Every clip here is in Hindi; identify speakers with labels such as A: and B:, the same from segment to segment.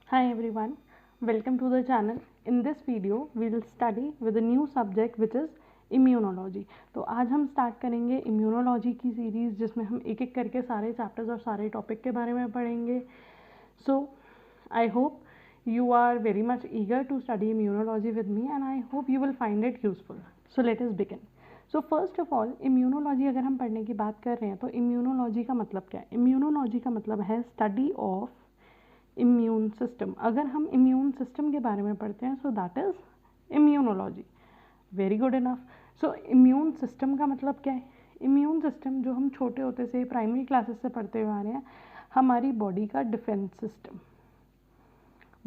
A: Hi everyone, welcome to the channel. In this video, we will study with a new subject which is immunology. तो आज हम स्टार्ट करेंगे इम्यूनोलॉजी की सीरीज़ जिसमें हम एक एक करके सारे चैप्टर्स और सारे टॉपिक के बारे में पढ़ेंगे. So I hope you are very much eager to study immunology with me and I hope you will find it useful. So let us begin. So first of all immunology अगर हम पढ़ने की बात कर रहे हैं तो इम्यूनोलॉजी का मतलब क्या है. इम्यूनोलॉजी का मतलब है स्टडी ऑफ इम्यून सिस्टम. अगर हम इम्यून सिस्टम के बारे में पढ़ते हैं so that is immunology. Very good enough. So immune system का मतलब क्या है. इम्यून सिस्टम जो हम छोटे होते से प्राइमरी क्लासेस से पढ़ते हुए आ रहे हैं, हमारी बॉडी का डिफेंस सिस्टम,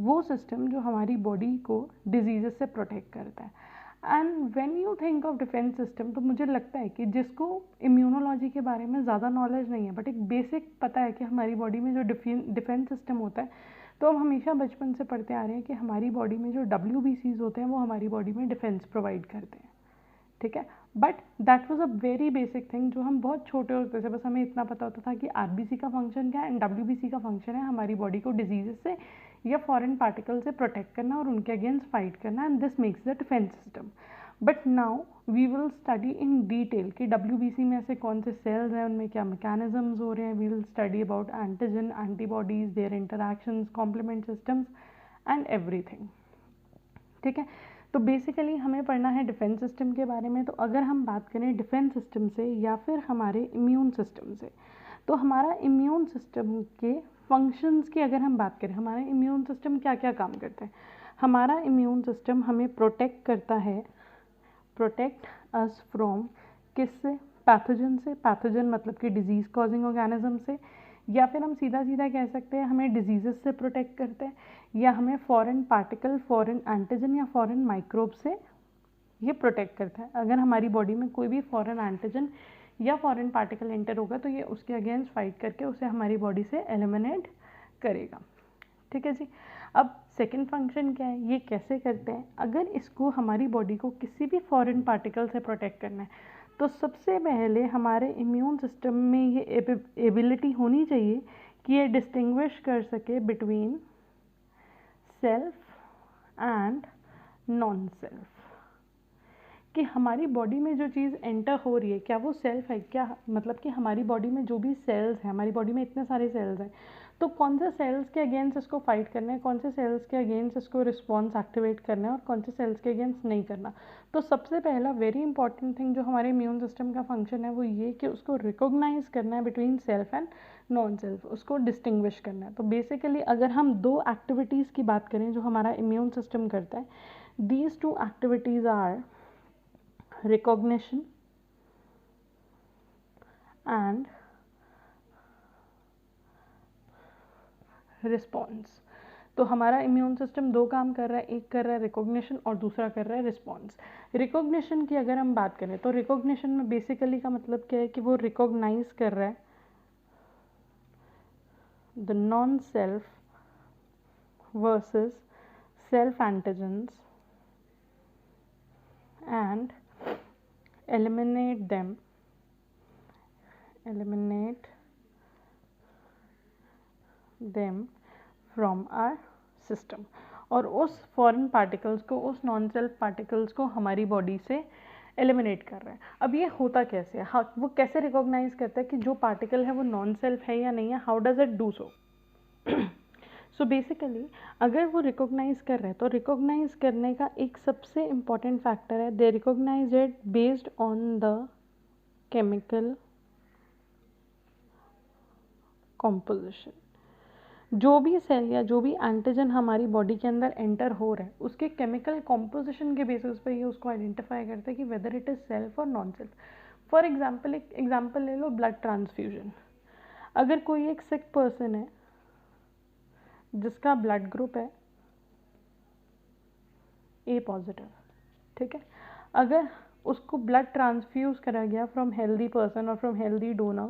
A: वो सिस्टम जो हमारी बॉडी को डिजीज़ से प्रोटेक्ट करता है. And when you think of defence system तो मुझे लगता है कि जिसको इम्यूनोलॉजी के बारे में ज़्यादा नॉलेज नहीं है बट एक बेसिक पता है कि हमारी बॉडी में जो डिफेंस सिस्टम होता है, तो हम हमेशा बचपन से पढ़ते आ रहे हैं कि हमारी बॉडी में जो WBCs होते हैं वो हमारी बॉडी में डिफेंस प्रोवाइड करते हैं. ठीक है, but that was a very basic thing जो हम बहुत छोटे होते थे बस हमें इतना पता होता था कि RBC का फंक्शन क्या है एंड WBC का फंक्शन है हमारी बॉडी को डिजीज़ से या फॉरेन पार्टिकल से प्रोटेक्ट करना और उनके अगेंस्ट फाइट करना, and this makes the defence system. But now we will study in detail कि WBC में ऐसे कौन से सेल्स हैं, उनमें क्या मैकेनिज्म्स हो रहे हैं. We will study about antigen, antibodies, their interactions, complement systems and everything. ठीक है, तो बेसिकली हमें पढ़ना है डिफेंस सिस्टम के बारे में. तो अगर हम बात करें डिफेंस सिस्टम से या फिर हमारे इम्यून सिस्टम से, तो हमारा इम्यून सिस्टम के फंक्शंस की अगर हम बात करें, हमारा इम्यून सिस्टम क्या क्या काम करता है. हमारा इम्यून सिस्टम हमें प्रोटेक्ट करता है, प्रोटेक्ट अस फ्रॉम किससे, पैथोजन से. पैथोजन मतलब कि डिजीज़ कॉजिंग ऑर्गेनिज्म से, या फिर हम सीधा सीधा कह सकते हैं हमें डिजीज़ से प्रोटेक्ट करते हैं, या हमें फॉरेन पार्टिकल, फॉरेन एंटीजन या फॉरेन माइक्रोब से ये प्रोटेक्ट करता है. अगर हमारी बॉडी में कोई भी फॉरेन एंटीजन या फॉरेन पार्टिकल एंटर होगा तो ये उसके अगेंस्ट फाइट करके उसे हमारी बॉडी से एलिमिनेट करेगा. ठीक है जी. अब सेकंड फंक्शन क्या है, ये कैसे करते हैं. अगर इसको हमारी बॉडी को किसी भी फॉरेन पार्टिकल से प्रोटेक्ट करना है तो सबसे पहले हमारे इम्यून सिस्टम में ये एबिलिटी होनी चाहिए कि ये डिस्टिंग्विश कर सके between self and non self. कि हमारी बॉडी में जो चीज़ एंटर हो रही है क्या वो सेल्फ है, क्या मतलब कि हमारी बॉडी में जो भी सेल्स हैं, हमारी बॉडी में इतने सारे सेल्स हैं, तो कौन से सेल्स के अगेंस्ट इसको फाइट करना है, कौन से सेल्स के अगेंस्ट इसको रिस्पॉन्स एक्टिवेट करना है और कौन से सेल्स के अगेंस्ट नहीं करना. तो सबसे पहला वेरी इंपॉर्टेंट थिंग जो हमारे इम्यून सिस्टम का फंक्शन है वो ये कि उसको रिकॉग्नाइज करना है between self and non self, उसको डिस्टिंग्विश करना है. तो बेसिकली अगर हम दो एक्टिविटीज़ की बात करें जो हमारा इम्यून सिस्टम करता है, these two activities are recognition and response. तो हमारा इम्यून सिस्टम दो काम कर रहा है, एक कर रहा है रिकॉग्निशन और दूसरा कर रहा है रिस्पॉन्स. रिकॉग्निशन की अगर हम बात करें तो रिकॉग्निशन में बेसिकली का मतलब क्या है कि वो रिकॉग्नाइज कर रहा है the non self versus self antigens and eliminate them from our system. और उस फॉरेन पार्टिकल्स को, उस नॉन सेल्फ पार्टिकल्स को हमारी बॉडी से एलिमिनेट कर रहा है. अब ये होता कैसे है, हाँ वो कैसे रिकॉग्नाइज करता है कि जो पार्टिकल है वो नॉन सेल्फ है या नहीं है, how does it do so. So basically अगर वो रिकॉग्नाइज कर रहे हैं तो रिकॉग्नाइज करने का एक सबसे इम्पॉर्टेंट फैक्टर है they recognise it based on the chemical composition. जो भी सेल या जो भी एंटीजन हमारी बॉडी के अंदर एंटर हो रहा है उसके केमिकल कॉम्पोजिशन के बेसिस पे ये उसको आइडेंटिफाई करते हैं कि वेदर इट इज़ सेल्फ और नॉन सेल्फ. फॉर एग्जाम्पल एक एग्जाम्पल ले लो ब्लड ट्रांसफ्यूजन. अगर कोई एक सिक पर्सन है जिसका ब्लड ग्रुप है A पॉजिटिव, ठीक है, अगर उसको ब्लड ट्रांसफ्यूज करा गया फ्रॉम हेल्दी पर्सन और from healthy donor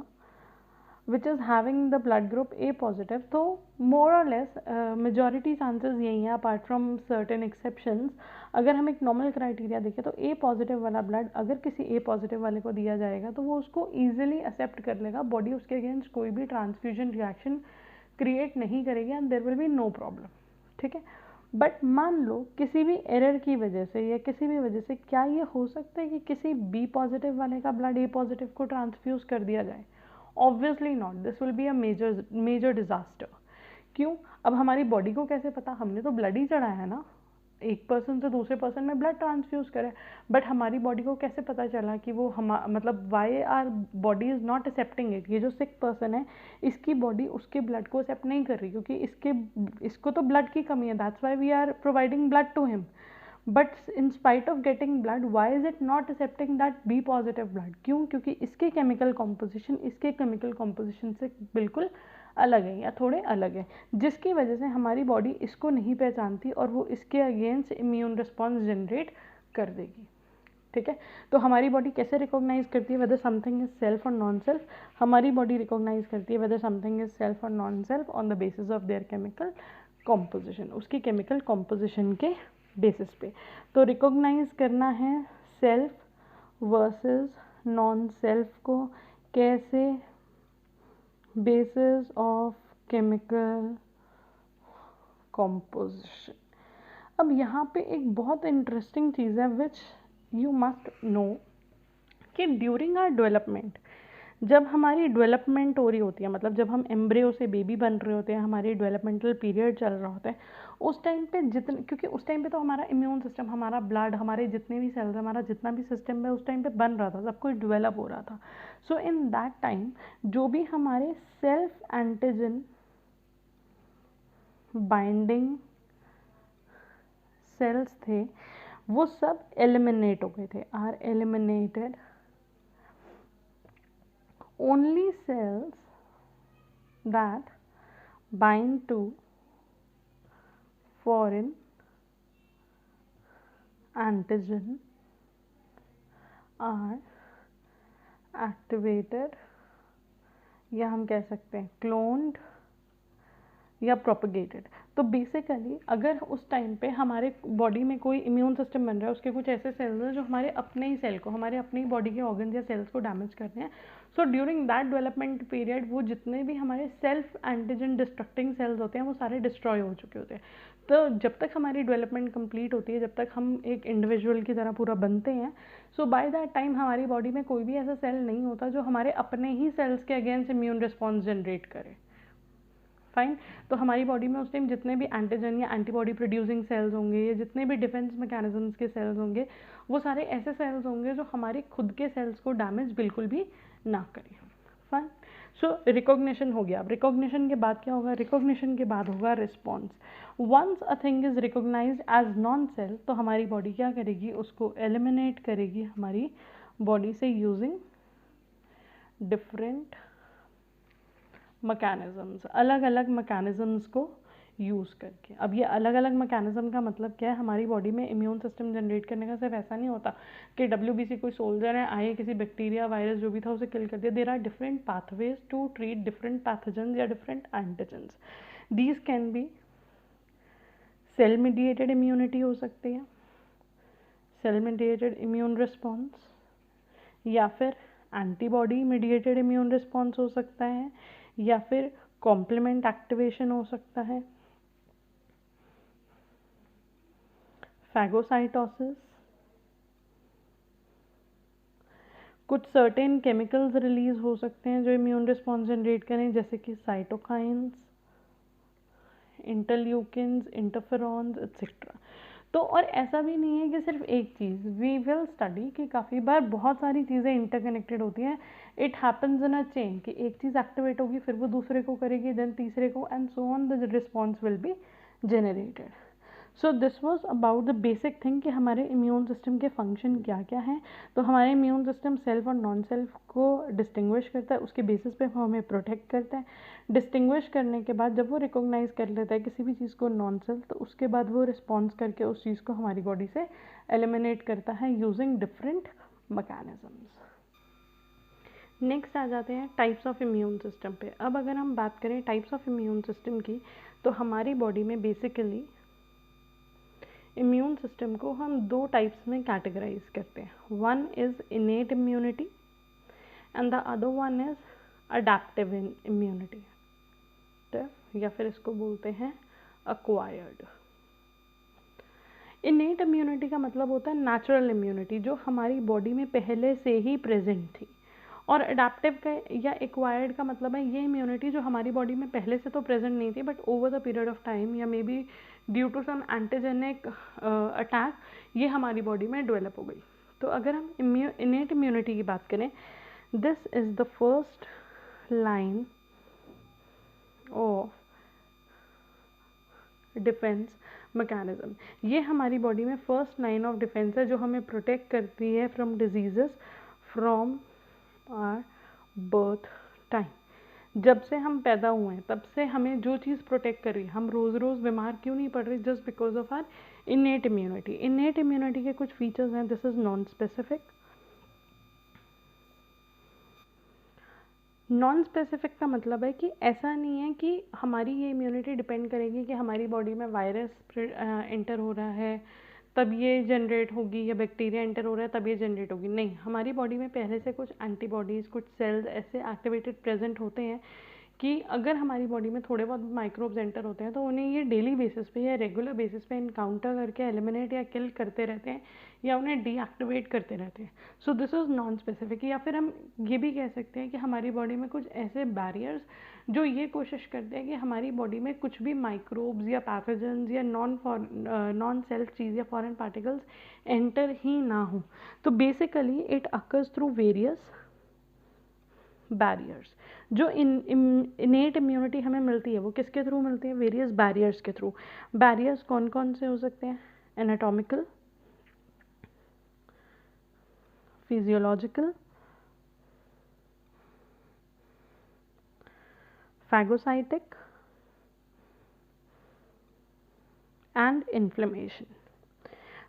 A: which is having the blood group A positive, तो मोर और लेस मेजॉरिटी चांसेस यही हैं अपार्ट फ्रॉम सर्टेन एक्सेप्शंस. अगर हम एक नॉर्मल क्राइटेरिया देखें तो A पॉजिटिव वाला ब्लड अगर किसी A पॉजिटिव वाले को दिया जाएगा तो वो उसको ईजिली एक्सेप्ट कर लेगा, बॉडी उसके अगेंस्ट कोई भी ट्रांसफ्यूजन रिएक्शन क्रिएट नहीं करेगी and there will be no problem. ठीक है। बट मान लो किसी भी एरर की वजह से या किसी भी वजह से क्या ये हो सकता है कि किसी बी पॉजिटिव वाले का ब्लड ए पॉजिटिव को ट्रांसफ्यूज कर दिया जाए? Obviously not, this will be a major disaster. क्यों? अब हमारी बॉडी को कैसे पता? हमने तो ब्लड ही चढ़ाया है ना, एक पर्सन से दूसरे पर्सन में ब्लड ट्रांसफ्यूज करे, बट हमारी बॉडी को कैसे पता चला कि वो मतलब why our body is not accepting it? ये जो सिक पर्सन है इसकी बॉडी उसके ब्लड को एक्सेप्ट नहीं कर रही क्योंकि इसको तो ब्लड की कमी है, that's why we are providing blood to him. But in spite of getting blood, why is it not accepting that B positive blood? क्यों? क्योंकि इसके केमिकल कॉम्पोजिशन से बिल्कुल अलग है या थोड़े अलग है, जिसकी वजह से हमारी बॉडी इसको नहीं पहचानती और वो इसके अगेंस्ट इम्यून रिस्पॉन्स जनरेट कर देगी। ठीक है, तो हमारी बॉडी कैसे रिकॉग्नाइज करती है वेदर समथिंग इज सेल्फ और नॉन सेल्फ? हमारी बॉडी रिकॉग्नाइज करती है वेदर समथिंग इज सेल्फ और non self on the basis of there chemical composition, उसकी केमिकल कॉम्पोजिशन के बेसिस पे। तो रिकॉग्नाइज करना है सेल्फ वर्सेस नॉन सेल्फ को कैसे? Basis of chemical composition. अब यहाँ पे एक बहुत इंटरेस्टिंग चीज़ है विच यू मस्ट नो कि ड्यूरिंग आवर डेवलपमेंट, जब हमारी डेवलपमेंट हो रही होती है, मतलब जब हम एम्ब्रियो से बेबी बन रहे होते हैं, हमारी डेवलपमेंटल पीरियड चल रहा होता है, उस टाइम पे क्योंकि उस टाइम पे तो हमारा इम्यून सिस्टम, हमारा ब्लड, हमारे जितने भी सेल्स, हमारा जितना भी सिस्टम है उस टाइम पे बन रहा था, सब कुछ डेवलप हो रहा था। सो इन दैट टाइम जो भी हमारे सेल्फ एंटीजन बाइंडिंग सेल्स थे वो सब एलिमिनेट हो गए थे, are eliminated. only cells that bind to foreign antigen are activated, या हम कह सकते हैं क्लोन्ड या प्रोपगेटेड। तो बेसिकली अगर उस टाइम पे हमारे बॉडी में कोई इम्यून सिस्टम बन रहा है, उसके कुछ ऐसे सेल्स हैं जो हमारे अपने ही सेल को, हमारे अपनी बॉडी के ऑर्गन या सेल्स को डैमेज कर रहे हैं, so during that development period वो जितने भी हमारे सेल्फ एंटीजन डिस्ट्रक्टिंग सेल्स होते हैं वो सारे डिस्ट्रॉय हो चुके होते हैं। तो जब तक हमारी डेवलपमेंट कंप्लीट होती है, जब तक हम एक इंडिविजुअल की तरह पूरा बनते हैं, सो बाय दैट टाइम हमारी बॉडी में कोई भी ऐसा सेल नहीं होता जो हमारे अपने ही सेल्स के अगेंस्ट इम्यून रिस्पॉन्स जनरेट करे। फाइन। तो हमारी बॉडी में उस टाइम जितने भी एंटीजन या एंटीबॉडी प्रोड्यूसिंग सेल्स होंगे या जितने भी डिफेंस मैकेनिज्म्स के सेल्स होंगे वो सारे ऐसे सेल्स होंगे जो हमारे खुद के सेल्स को डैमेज बिल्कुल भी ना करें। फाइन। सो रिकॉग्निशन हो गया। अब रिकॉग्निशन के बाद क्या होगा? रिकॉग्निशन के बाद होगा response. Once a thing is recognised as non cell तो हमारी बॉडी क्या करेगी? उसको एलिमिनेट करेगी हमारी बॉडी से यूजिंग डिफरेंट मैकेनिज्म्स, अलग अलग मैकेनिज्म्स को यूज़ करके। अब ये अलग अलग मैकेनिज्म का मतलब क्या है? हमारी बॉडी में इम्यून सिस्टम जनरेट करने का सिर्फ ऐसा नहीं होता कि WBC कोई सोल्जर है, आए किसी बैक्टीरिया वायरस जो भी था उसे किल कर दिया। There are different pathways to treat different pathogens या different antigens. These can be cell mediated immunity हो सकती है, सेल मीडिएटेड इम्यून रिस्पॉन्स, या फिर एंटीबॉडी मीडिएटेड इम्यून रिस्पॉन्स हो सकता है, या फिर कॉम्प्लीमेंट एक्टिवेशन हो सकता है, फैगोसाइटोसिस, कुछ सर्टेन केमिकल्स रिलीज हो सकते हैं जो इम्यून रिस्पॉन्स जनरेट करें, जैसे कि साइटोकाइंस, इंटरल्यूकिन्स, इंटरफेरॉन्स एक्सेट्रा। तो और ऐसा भी नहीं है कि सिर्फ एक चीज़, वी विल स्टडी कि काफ़ी बार बहुत सारी चीज़ें इंटरकनेक्टेड होती हैं। It happens in a chain कि एक चीज़ एक्टिवेट होगी फिर वो दूसरे को करेगी, देन तीसरे को, and so on the response will be generated. So this was about the basic thing कि हमारे इम्यून सिस्टम के फंक्शन क्या क्या हैं। तो हमारे इम्यून सिस्टम सेल्फ और नॉन सेल्फ को डिस्टिंग्विश करता है, उसके बेसिस पे वो हमें प्रोटेक्ट करता है। डिस्टिंग्विश करने के बाद जब वो रिकॉग्नाइज कर लेता है किसी भी चीज़ को नॉन सेल्फ, तो उसके बाद वो रिस्पॉन्स करके उस चीज़ को हमारी बॉडी से एलिमिनेट करता है यूजिंग डिफरेंट मैकेनिज्म्स। नेक्स्ट आ जाते हैं टाइप्स ऑफ इम्यून सिस्टम पे। अब अगर हम बात करें टाइप्स ऑफ इम्यून सिस्टम की, तो हमारी बॉडी में बेसिकली इम्यून सिस्टम को हम दो टाइप्स में कैटेगराइज करते हैं। One is innate immunity and the other one is adaptive immunity, या फिर इसको बोलते हैं acquired. इनेट इम्यूनिटी का मतलब होता है नेचुरल इम्यूनिटी, जो हमारी बॉडी में पहले से ही प्रेजेंट थी। और अडेप्टिव का या एक्वायर्ड का मतलब है ये इम्यूनिटी जो हमारी बॉडी में पहले से तो प्रेजेंट नहीं थी, but over the period of time या may be due to some antigenic attack ये हमारी बॉडी में डेवलप हो गई। तो अगर हम इनेट इम्यूनिटी की बात करें, this is the first line of defence mechanism. ये हमारी बॉडी में फर्स्ट लाइन ऑफ डिफेंस है जो हमें प्रोटेक्ट करती है from diseases from our birth time. जब से हम पैदा हुए हैं तब से हमें जो चीज़ प्रोटेक्ट कर रही है, हम रोज़ रोज़ बीमार क्यों नहीं पड़ रही, just because of our innate immunity. Innate immunity के कुछ फीचर्स हैं, this is non specific. Non specific का मतलब है कि ऐसा नहीं है कि हमारी ये इम्यूनिटी डिपेंड करेगी कि हमारी बॉडी में वायरस एंटर हो रहा है तब ये जनरेट होगी, या बैक्टीरिया एंटर हो रहा है तब ये जनरेट होगी। नहीं, हमारी बॉडी में पहले से कुछ एंटीबॉडीज़, कुछ सेल्स ऐसे एक्टिवेटेड प्रेजेंट होते हैं कि अगर हमारी बॉडी में थोड़े बहुत माइक्रोब्स एंटर होते हैं तो उन्हें ये डेली बेसिस पे या रेगुलर बेसिस पे इनकाउंटर करके एलिमिनेट या किल करते रहते हैं या उन्हें डीएक्टिवेट करते रहते हैं। So this is non specific. या फिर हम ये भी कह सकते हैं कि हमारी बॉडी में कुछ ऐसे बैरियर्स जो ये कोशिश करते हैं कि हमारी बॉडी में कुछ भी माइक्रोब्स या पैथोजेंस या नॉन सेल्फ चीज़ या फॉरेन पार्टिकल्स एंटर ही ना हो। तो basically it occurs through various barriers. जो इनेट इम्यूनिटी हमें मिलती है वो किसके थ्रू मिलती है, वेरियस बैरियर्स के थ्रू। बैरियर्स कौन कौन से हो सकते हैं, anatomical, physiological, phagocytic and inflammation.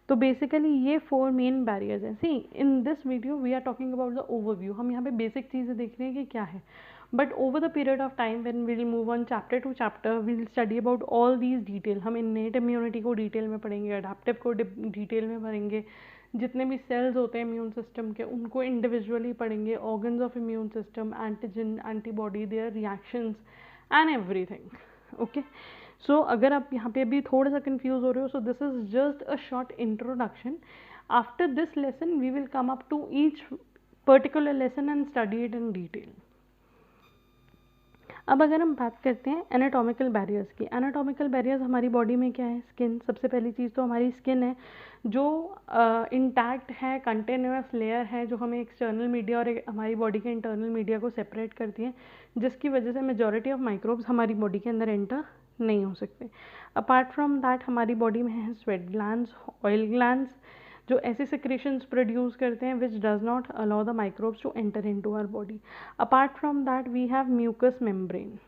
A: तो बेसिकली ये 4 मेन बैरियर्स हैं। See in this video we are talking about the overview, हम यहाँ पे बेसिक चीज़ें देख रहे हैं कि क्या है, but over the period of time when we will move on chapter to chapter we will study about all these detail. हम इनेट इम्यूनिटी को डिटेल में पढ़ेंगे, अडेप्टिव को डिटेल में पढ़ेंगे, जितने भी सेल्स होते हैं इम्यून सिस्टम के उनको इंडिविजुअली पढ़ेंगे, organs of immune system, antigen, antibody, their reactions and everything. Okay, so अगर आप यहाँ पे अभी थोड़ा सा कंफ्यूज हो रहे हो, so this is just a short introduction. After this lesson we will come up to each particular lesson and study it in detail. अब अगर हम बात करते हैं एनाटॉमिकल बैरियर्स की, एनाटॉमिकल बैरियर्स हमारी बॉडी में क्या है, स्किन। सबसे पहली चीज़ तो हमारी स्किन है जो इंटैक्ट है, कंटिन्यूअस लेयर है जो हमें एक्सटर्नल मीडिया और हमारी बॉडी के इंटरनल मीडिया को सेपरेट करती है, जिसकी वजह से मेजॉरिटी ऑफ माइक्रोब्स हमारी बॉडी के अंदर एंटर नहीं हो सकते। अपार्ट फ्रॉम दैट हमारी बॉडी में है स्वेट ग्लैंड्स, ऑयल ग्लैंड्स, जो ऐसे सिक्रेशंस प्रोड्यूस करते हैं which does not allow the microbes to enter into our body. Apart from that we have mucus membrane.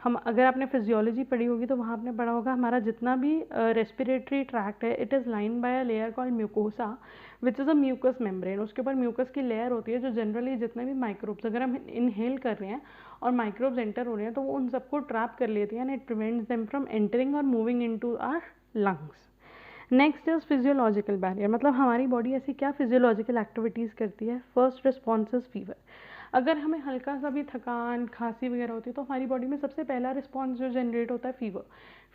A: हम अगर आपने फिजियोलॉजी पढ़ी होगी तो वहाँ आपने पढ़ा होगा हमारा जितना भी रेस्पिरेटरी ट्रैक्ट है it is line by a layer called mucosa which is a mucus membrane. उसके ऊपर म्यूकस की लेयर होती है जो जनरली जितने भी माइक्रोब्स अगर हम इनहेल कर रहे हैं और माइक्रोब्स एंटर हो रहे हैं तो वो उन सबको ट्रैप कर लेती है and it prevents them from entering और moving into our lungs. Next is physiological barrier, मतलब हमारी बॉडी ऐसी क्या फिजियोलॉजिकल एक्टिविटीज़ करती है। First response is fever. अगर हमें हल्का सा भी थकान, खांसी वगैरह होती है तो हमारी बॉडी में सबसे पहला रिस्पॉन्स जो जनरेट होता है फीवर।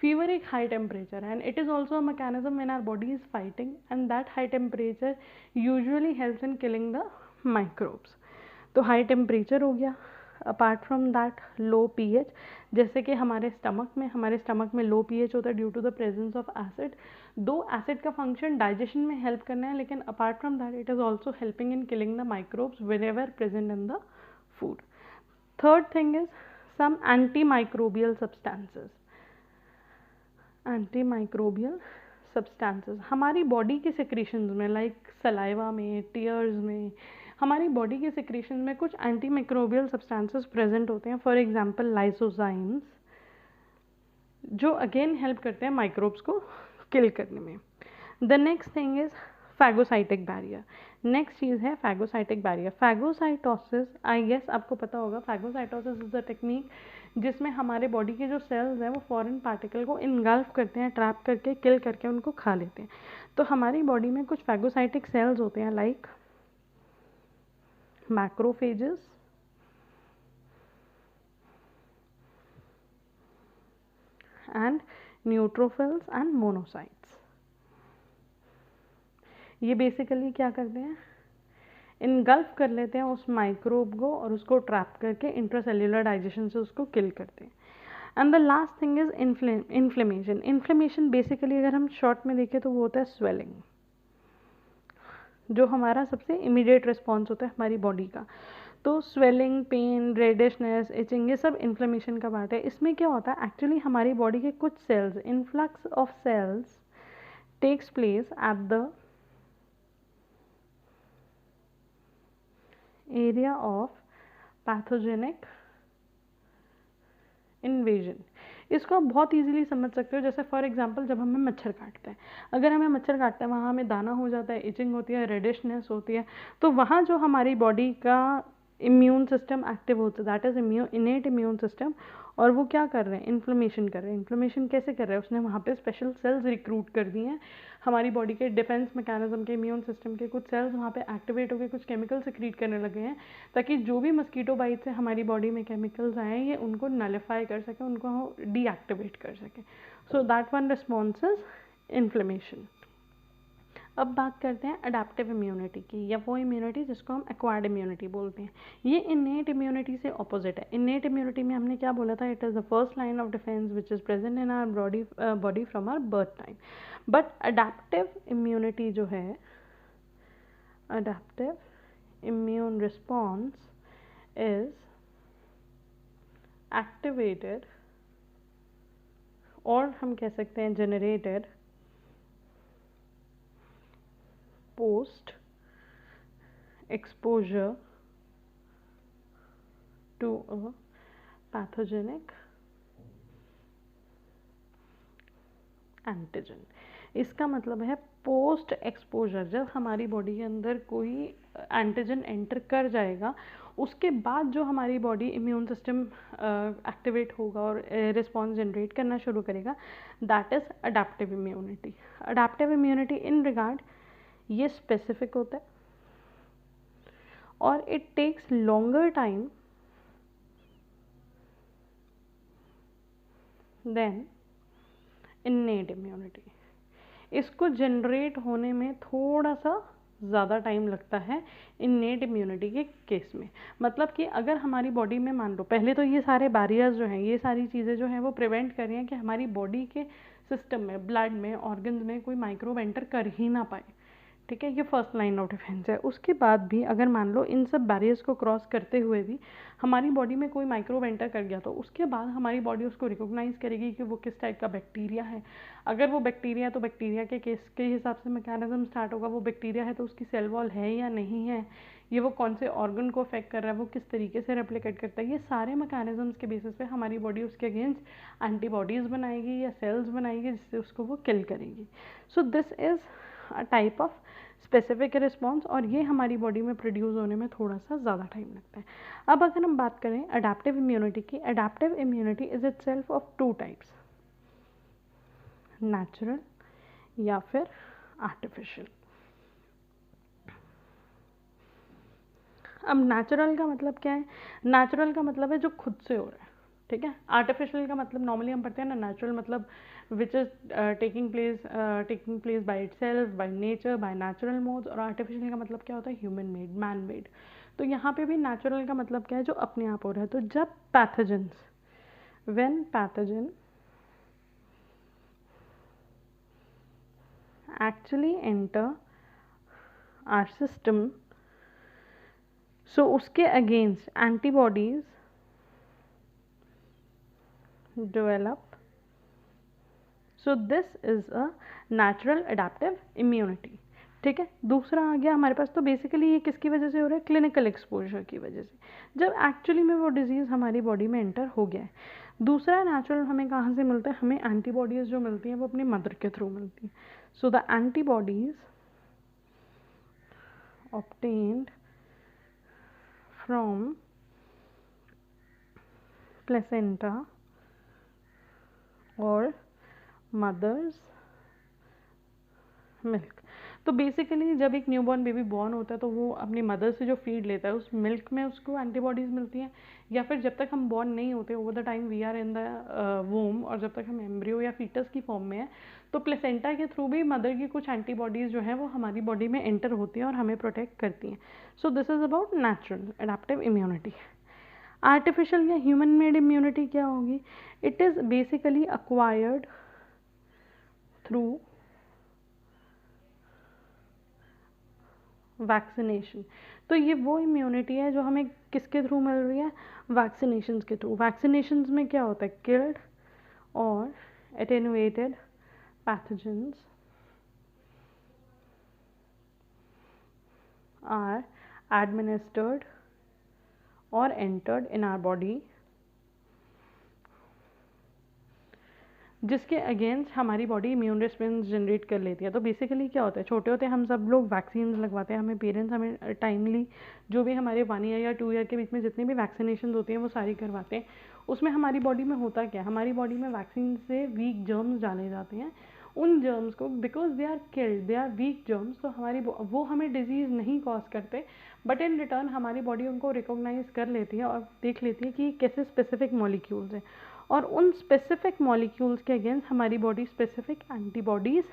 A: फीवर एक हाई टेम्परेचर है and it is also a mechanism when our body is fighting and that high temperature usually helps in killing the microbes. तो हाई टेम्परेचर हो गया। Apart from that low pH, जैसे कि हमारे स्टमक में लो पीएच होता है due to the presence of acid. दो एसिड का फंक्शन डाइजेशन में हेल्प करना है, लेकिन apart from that it is also helping in killing the microbes whenever present in the food. Third thing is some anti microbial substances. Anti microbial substances हमारी बॉडी के सिक्रीशंस में लाइक सलाइवा में, टीयर्स में, हमारी बॉडी के सिक्रीशन में कुछ एंटी माइक्रोबियल सब्सटेंसेस प्रेजेंट होते हैं। फॉर एग्जांपल लाइसोजाइम्स, जो अगेन हेल्प करते हैं माइक्रोब्स को किल करने में। The next thing is phagocytic barrier. Next चीज़ है phagocytic barrier. Phagocytosis, I guess आपको पता होगा, फैगोसाइटोसिस इज द टेक्निक जिसमें हमारे बॉडी के जो सेल्स हैं वो फॉरेन पार्टिकल को इनगल्फ करते हैं, ट्रैप करके, किल करके उनको खा लेते हैं। तो हमारी बॉडी में कुछ फैगोसाइटिक सेल्स होते हैं like and neutrophils and monocytes. ये बेसिकली क्या करते हैं, इनगल्फ कर लेते हैं उस माइक्रोब को और उसको ट्रैप करके इंट्रासेल्युलर डाइजेशन से उसको किल करते हैं। And the last thing is inflammation. Inflammation basically अगर हम शॉर्ट में देखें तो वो होता है स्वेलिंग, जो हमारा सबसे इमीडिएट रिस्पॉन्स होता है हमारी बॉडी का। तो स्वेलिंग, पेन, रेडिशनेस, इचिंग, ये सब इन्फ्लेमेशन का पार्ट है। इसमें क्या होता है, एक्चुअली हमारी बॉडी के कुछ cells, influx of cells takes place at the area of pathogenic invasion. इसको आप बहुत इजीली समझ सकते हो, जैसे फॉर एग्जांपल जब हमें मच्छर काटता है, अगर हमें मच्छर काटता है वहाँ हमें दाना हो जाता है, इचिंग होती है, रेडिशनेस होती है, तो वहाँ जो हमारी बॉडी का इम्यून सिस्टम एक्टिव होता है, दैट इज इनेट इम्यून सिस्टम, और वो क्या कर रहे हैं, इन्फ्लेमेशन कर रहे हैं। इन्फ्लेमेशन कैसे कर रहे हैं, उसने वहाँ पे स्पेशल सेल्स रिक्रूट कर दिए हैं, हमारी बॉडी के डिफेंस मैकेनिज्म के, इम्यून सिस्टम के कुछ सेल्स वहाँ पे एक्टिवेट होकर कुछ केमिकल सिक्रीट करने लगे हैं, ताकि जो भी मस्कीटो बाइट से हमारी बॉडी में केमिकल्स आए ये उनको नलिफाई कर सके, उनको डीएक्टिवेट कर सके। So that one response is inflammation. अब बात करते हैं अडेप्टिव इम्यूनिटी की, या वो इम्यूनिटी जिसको हम एक्वायर्ड इम्यूनिटी बोलते हैं। ये इनेट इम्यूनिटी से ऑपोजिट है। इनेट इम्यूनिटी में हमने क्या बोला था, it is the first line of defence which is present in our body from our birth time. But adaptive immunity जो है, adaptive immune response is activated, और हम कह सकते हैं generated post exposure to a pathogenic antigen। इसका मतलब है पोस्ट एक्सपोजर, जब हमारी बॉडी के अंदर कोई एंटीजन एंटर कर जाएगा, उसके बाद जो हमारी बॉडी इम्यून सिस्टम एक्टिवेट होगा और रिस्पॉन्स जनरेट करना शुरू करेगा, that is adaptive immunity. Adaptive immunity in regard ये स्पेसिफिक होता है और it takes longer time than innate immunity. इसको जनरेट होने में थोड़ा सा ज़्यादा टाइम लगता है इन्नेट इम्यूनिटी के केस में। मतलब कि अगर हमारी बॉडी में, मान लो पहले तो ये सारे बैरियर्स जो हैं, ये सारी चीज़ें जो हैं वो प्रिवेंट कर रही हैं कि हमारी बॉडी के सिस्टम में, ब्लड में, ऑर्गन्स में कोई माइक्रोब एंटर कर ही ना पाए, ठीक है, ये फर्स्ट लाइन ऑफ डिफेंस है। उसके बाद भी अगर मान लो इन सब बैरियर्स को क्रॉस करते हुए भी हमारी बॉडी में कोई माइक्रोब एंटर कर गया, तो उसके बाद हमारी बॉडी उसको रिकॉग्नाइज करेगी कि वो किस टाइप का बैक्टीरिया है। अगर वो बैक्टीरिया, तो बैक्टीरिया के केस के हिसाब से मैकेनिज्म स्टार्ट होगा, वो बैक्टीरिया है तो उसकी सेल वॉल है या नहीं है, ये वो कौन से ऑर्गन को अफेक्ट कर रहा है, वो किस तरीके से रेप्लिकेट करता है, ये सारे मैकेनिज्म्स के बेसिस पे हमारी बॉडी उसके अगेंस्ट एंटीबॉडीज़ बनाएगी या सेल्स बनाएगी जिससे उसको वो किल करेगी। So this is a type of specific response, और ये हमारी बॉडी में प्रोड्यूस होने में थोड़ा सा ज़्यादा टाइम लगता है। अब अगर हम बात करें अडेप्टिव इम्यूनिटी की, adaptive immunity is itself of two types, natural या फिर आर्टिफिशियल। अब नेचुरल का मतलब क्या है, नेचुरल का मतलब है जो खुद से हो रहा है, ठीक है। आर्टिफिशियल का मतलब नॉर्मली हम पढ़ते हैं ना, नेचुरल मतलब which is taking place by itself, by nature, by natural modes, और आर्टिफिशियल का मतलब क्या होता है, ह्यूमन मेड, मैन मेड। तो यहाँ पे भी नेचुरल का मतलब क्या है, जो अपने आप हो रहा है। तो जब pathogens, when pathogen actually enter our system, so उसके against antibodies develop, so this is a natural adaptive immunity, ठीक है। दूसरा आ गया हमारे पास, तो बेसिकली ये किसकी वजह से हो रहा है, क्लिनिकल एक्सपोजर की वजह से, जब एक्चुअली में वो डिजीज़ हमारी बॉडी में एंटर हो गया है। दूसरा नेचुरल हमें कहाँ से मिलता है, हमें एंटीबॉडीज़ जो मिलती हैं वो अपनी मदर के थ्रू मिलती हैं। So the antibodies obtained from placenta और मदर्स मिल्क। तो बेसिकली जब एक न्यूबॉर्न बेबी बॉर्न होता है तो वो अपनी मदर से जो फीड लेता है उस मिल्क में उसको एंटीबॉडीज़ मिलती हैं, या फिर जब तक हम बॉर्न नहीं होते, over the time we are in the womb, और जब तक हम एम्ब्रियो या फीटस की फॉर्म में हैं, तो प्लेसेंटा के थ्रू भी मदर की कुछ एंटीबॉडीज़ जो है वो हमारी बॉडी में एंटर होती हैं और हमें प्रोटेक्ट करती हैं. So this is about natural adaptive immunity. Artificial या ह्यूमन मेड इम्यूनिटी क्या होगी? It is basically acquired through vaccination. तो ये वो इम्यूनिटी है जो हमें किसके थ्रू मिल रही है? वैक्सीनेशन के थ्रू. वैक्सीनेशन में क्या होता है? किल्ड और एटेनुएटेड पैथोजेंस आर एडमिनिस्टर्ड और एंटर्ड इन आवर बॉडी, जिसके अगेंस्ट हमारी बॉडी इम्यून रिस्पॉन्स जनरेट कर लेती है. तो बेसिकली क्या होता है, छोटे होते हम सब लोग वैक्सीन लगवाते हैं, हमें पेरेंट्स हमें टाइमली जो भी हमारे 1 ईयर या 2 ईयर के बीच में जितनी भी वैक्सीनेशन होती हैं वो सारी करवाते हैं. उसमें हमारी बॉडी में होता क्या है, हमारी बॉडी में वैक्सीन से वीक जर्म्स डाले जाते हैं. उन जर्म्स को, because they are killed, they are weak germs, तो हमारी वो हमें डिजीज़ नहीं कॉज करते, बट इन रिटर्न हमारी बॉडी उनको रिकॉग्नाइज कर लेती है और देख लेती है कि कैसे स्पेसिफिक मॉलिक्यूल्स हैं, और उन स्पेसिफिक मॉलिक्यूल्स के अगेंस्ट हमारी बॉडी स्पेसिफिक एंटीबॉडीज़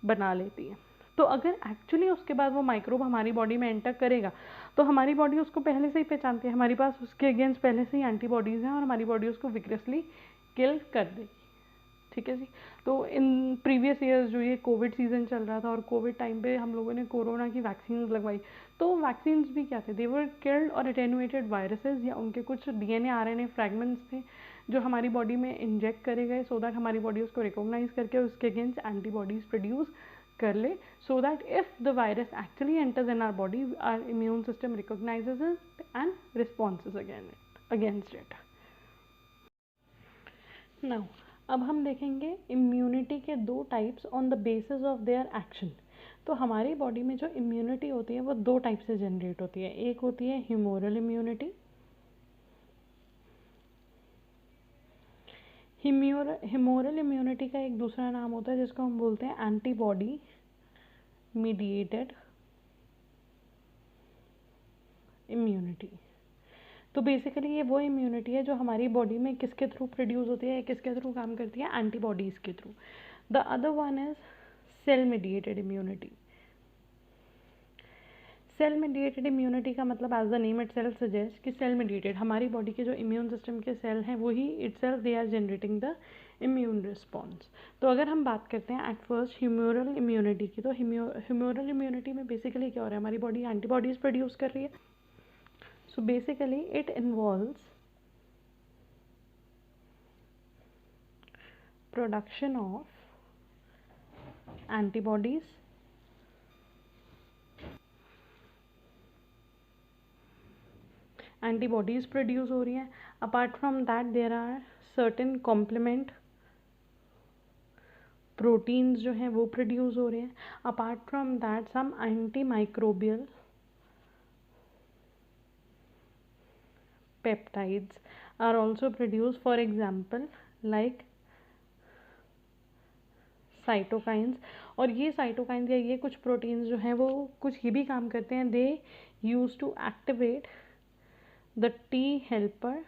A: बना लेती है. तो अगर एक्चुअली उसके बाद वो माइक्रोब हमारी बॉडी में एंटर करेगा तो हमारी बॉडी उसको पहले से ही पहचानती है, हमारे पास उसके अगेंस्ट पहले से ही एंटीबॉडीज़ हैं और हमारी बॉडी उसको विग्रेसली किल कर देगी. ठीक है जी. तो इन प्रीवियस ईयर्स जो ये कोविड सीज़न चल रहा था और कोविड टाइम पे हम लोगों ने कोरोना की वैक्सीन लगवाई, तो वैक्सीन्स भी क्या थे, दे वर किल्ड और एटेनुएटेड वायरसेस, या उनके कुछ डीएनए आरएनए फ्रैगमेंट्स थे जो हमारी बॉडी में इंजेक्ट करे गए, सो दैट हमारी बॉडी उसको रिकॉग्नाइज करके उसके अगेंस्ट एंटीबॉडीज़ प्रोड्यूस कर ले, so that if the virus actually enters in our body, our immune system recognises it and responses against it. Now अब हम देखेंगे इम्यूनिटी के 2 types on the basis of their action. तो हमारी बॉडी में जो इम्यूनिटी होती है वो 2 टाइप से जनरेट होती है. एक होती है ह्यूमोरल इम्यूनिटी. ह्यूमोरल इम्यूनिटी का एक दूसरा नाम होता है जिसको हम बोलते हैं एंटीबॉडी मीडिएटेड इम्यूनिटी. तो बेसिकली ये वो इम्यूनिटी है जो हमारी बॉडी में किसके थ्रू प्रोड्यूस होती है, किसके थ्रू काम करती है? एंटीबॉडीज़ के थ्रू. The other one is cell mediated immunity. Cell mediated immunity का मतलब as the name itself suggest कि सेल मीडिएटेड, हमारी बॉडी के जो इम्यून सिस्टम के सेल हैं वही itself they are generating the immune response. तो अगर हम बात करते हैं एट फर्स्ट ह्यूमोरल इम्यूनिटी की, तो ह्यूमोरल इम्यूनिटी में बेसिकली क्या हो रहा है, हमारी बॉडी एंटीबॉडीज़ प्रोड्यूस कर रही है. So basically it involves production of antibodies produce हो रही हैं. Apart from that there are certain complement proteins जो हैं वो प्रोड्यूस हो रहे हैं. Apart from that some anti microbial peptides are also produce, for example like cytokines. और ये साइटोकाइंस या ये कुछ प्रोटीन्स जो हैं वो कुछ ये भी काम करते हैं, they use to activate the T helper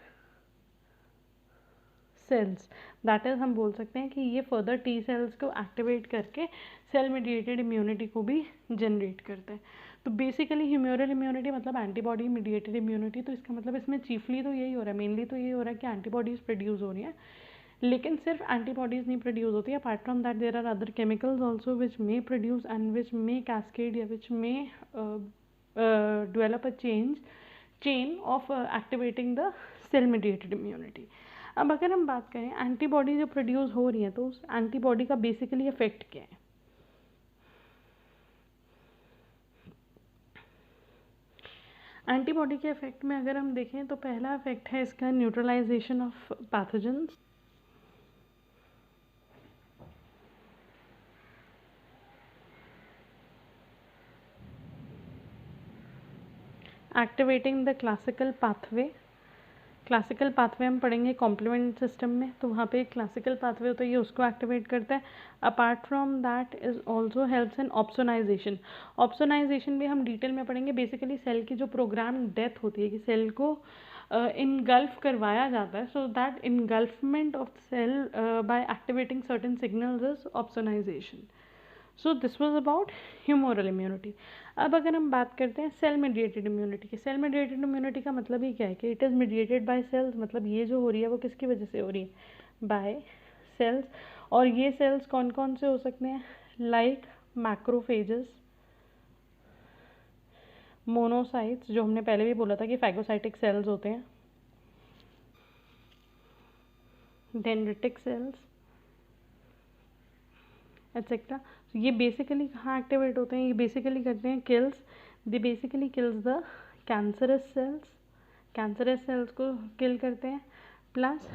A: cells. That is हम बोल सकते हैं कि ये फर्दर टी सेल्स को एक्टिवेट करके सेल मीडिएटेड इम्यूनिटी को भी जनरेट करते हैं. तो बेसिकली ह्यूमोरल इम्यूनिटी मतलब एंटीबॉडी मीडिएटेड इम्यूनिटी. तो इसका मतलब इसमें चीफली तो यही हो रहा है, मेनली तो यही हो रहा है कि एंटीबॉडीज़ प्रोड्यूस हो रही हैं, लेकिन सिर्फ एंटीबॉडीज़ नहीं प्रोड्यूस होती है. Apart from that there are other chemicals also which may produce and which may cascade या which may develop a chain of activating the cell mediated immunity. अब अगर हम बात करें एंटीबॉडी जो प्रोड्यूस हो रही है, तो उस एंटीबॉडी का बेसिकली इफेक्ट क्या है? एंटीबॉडी के इफेक्ट में अगर हम देखें तो पहला इफेक्ट है इसका neutralisation of pathogens. Activating the classical pathway classical pathway हम पढ़ेंगे कॉम्प्लीमेंट सिस्टम में, तो वहाँ पे एक क्लासिकल पाथवे होता है, ये उसको एक्टिवेट करता है. Apart from that is also helps in opsonisation. Opsonisation भी हम डिटेल में पढ़ेंगे. बेसिकली सेल की जो प्रोग्राम डेथ होती है कि सेल को इनगल्फ करवाया जाता है, so that engulfment of cell by activating certain signals is opsonisation. So this was about humoral immunity. अब अगर हम बात करते हैं सेल मीडिएटेड इम्यूनिटी की. सेल मीडिएटेड इम्यूनिटी का मतलब ही क्या है कि it is mediated by cells. मतलब ये जो हो रही है वो किसकी वजह से हो रही है? By cells. और ये सेल्स कौन कौन से हो सकते हैं? लाइक मैक्रोफेजेस, मोनोसाइट्स, जो हमने पहले भी बोला था कि फैगोसाइटिक सेल्स होते हैं, डेंड्रिटिक सेल्स एट्सेट्रा. ये बेसिकली कहाँ एक्टिवेट होते हैं? ये बेसिकली करते हैं they basically kills the cancerous cells. Cancerous cells को किल करते हैं. प्लस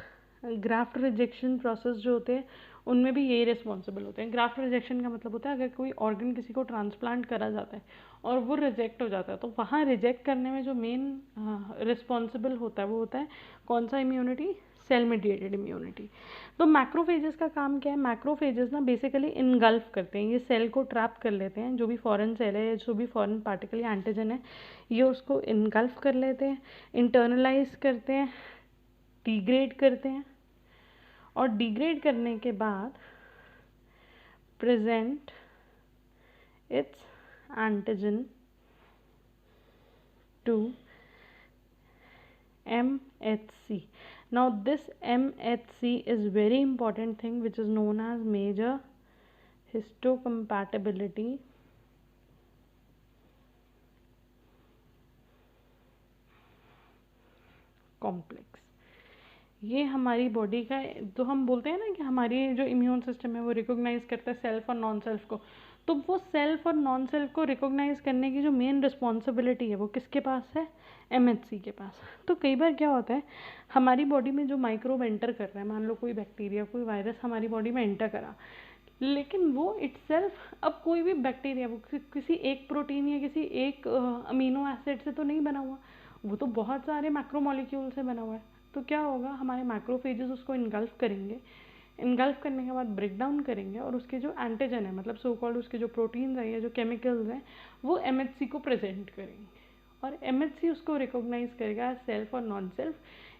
A: ग्राफ्ट रिजेक्शन प्रोसेस जो होते हैं उनमें भी यही रिस्पॉन्सिबल होते हैं. ग्राफ्ट रिजेक्शन का मतलब होता है अगर कोई ऑर्गन किसी को ट्रांसप्लांट करा जाता है और वो रिजेक्ट हो जाता है, तो वहाँ रिजेक्ट करने में जो मेन रिस्पॉन्सिबल होता है वो होता है कौन सा इम्यूनिटी? Cell mediated immunity. तो मैक्रोफेजेस का काम क्या है? मैक्रोफेजेस ना बेसिकली इनगल्फ करते हैं, ये सेल को ट्रैप कर लेते हैं. जो भी फॉरेन सेल है या जो भी फॉरेन पार्टिकल या एंटीजन है ये उसको इनगल्फ कर लेते हैं, इंटरनलाइज करते हैं, डिग्रेड करते हैं, और डिग्रेड करने के बाद present its antigen to MHC. Now this MHC is very important thing which is known as major histocompatibility complex. ये हमारी बॉडी का, तो हम बोलते हैं ना कि हमारी जो इम्यून सिस्टम है वो रिकॉग्नाइज करता है सेल्फ और नॉन सेल्फ को. तो वो सेल्फ और नॉन सेल्फ को रिकॉग्नाइज करने की जो मेन रिस्पॉन्सिबिलिटी है वो किसके पास है? MHC के पास. तो कई बार क्या होता है हमारी बॉडी में जो माइक्रोब एंटर कर रहा है, मान लो कोई बैक्टीरिया कोई वायरस हमारी बॉडी में एंटर करा, लेकिन वो इटसेल्फ, अब कोई भी बैक्टीरिया वो किसी एक प्रोटीन या किसी एक अमीनो एसिड से तो नहीं बना हुआ, वो तो बहुत सारे मैक्रोमोलिक्यूल से बना हुआ है. तो क्या होगा, हमारे मैक्रोफेजेस उसको इनगल्फ करेंगे. इनगल्फ करने के बाद ब्रेक डाउन करेंगे और उसके जो एंटीजन है, मतलब सो कॉल्ड उसके जो प्रोटीन्स हैं या जो केमिकल्स हैं, वो MHC को प्रेजेंट करेंगे. और MHC उसको रिकॉग्नाइज करेगा सेल्फ और नॉन सेल्फ,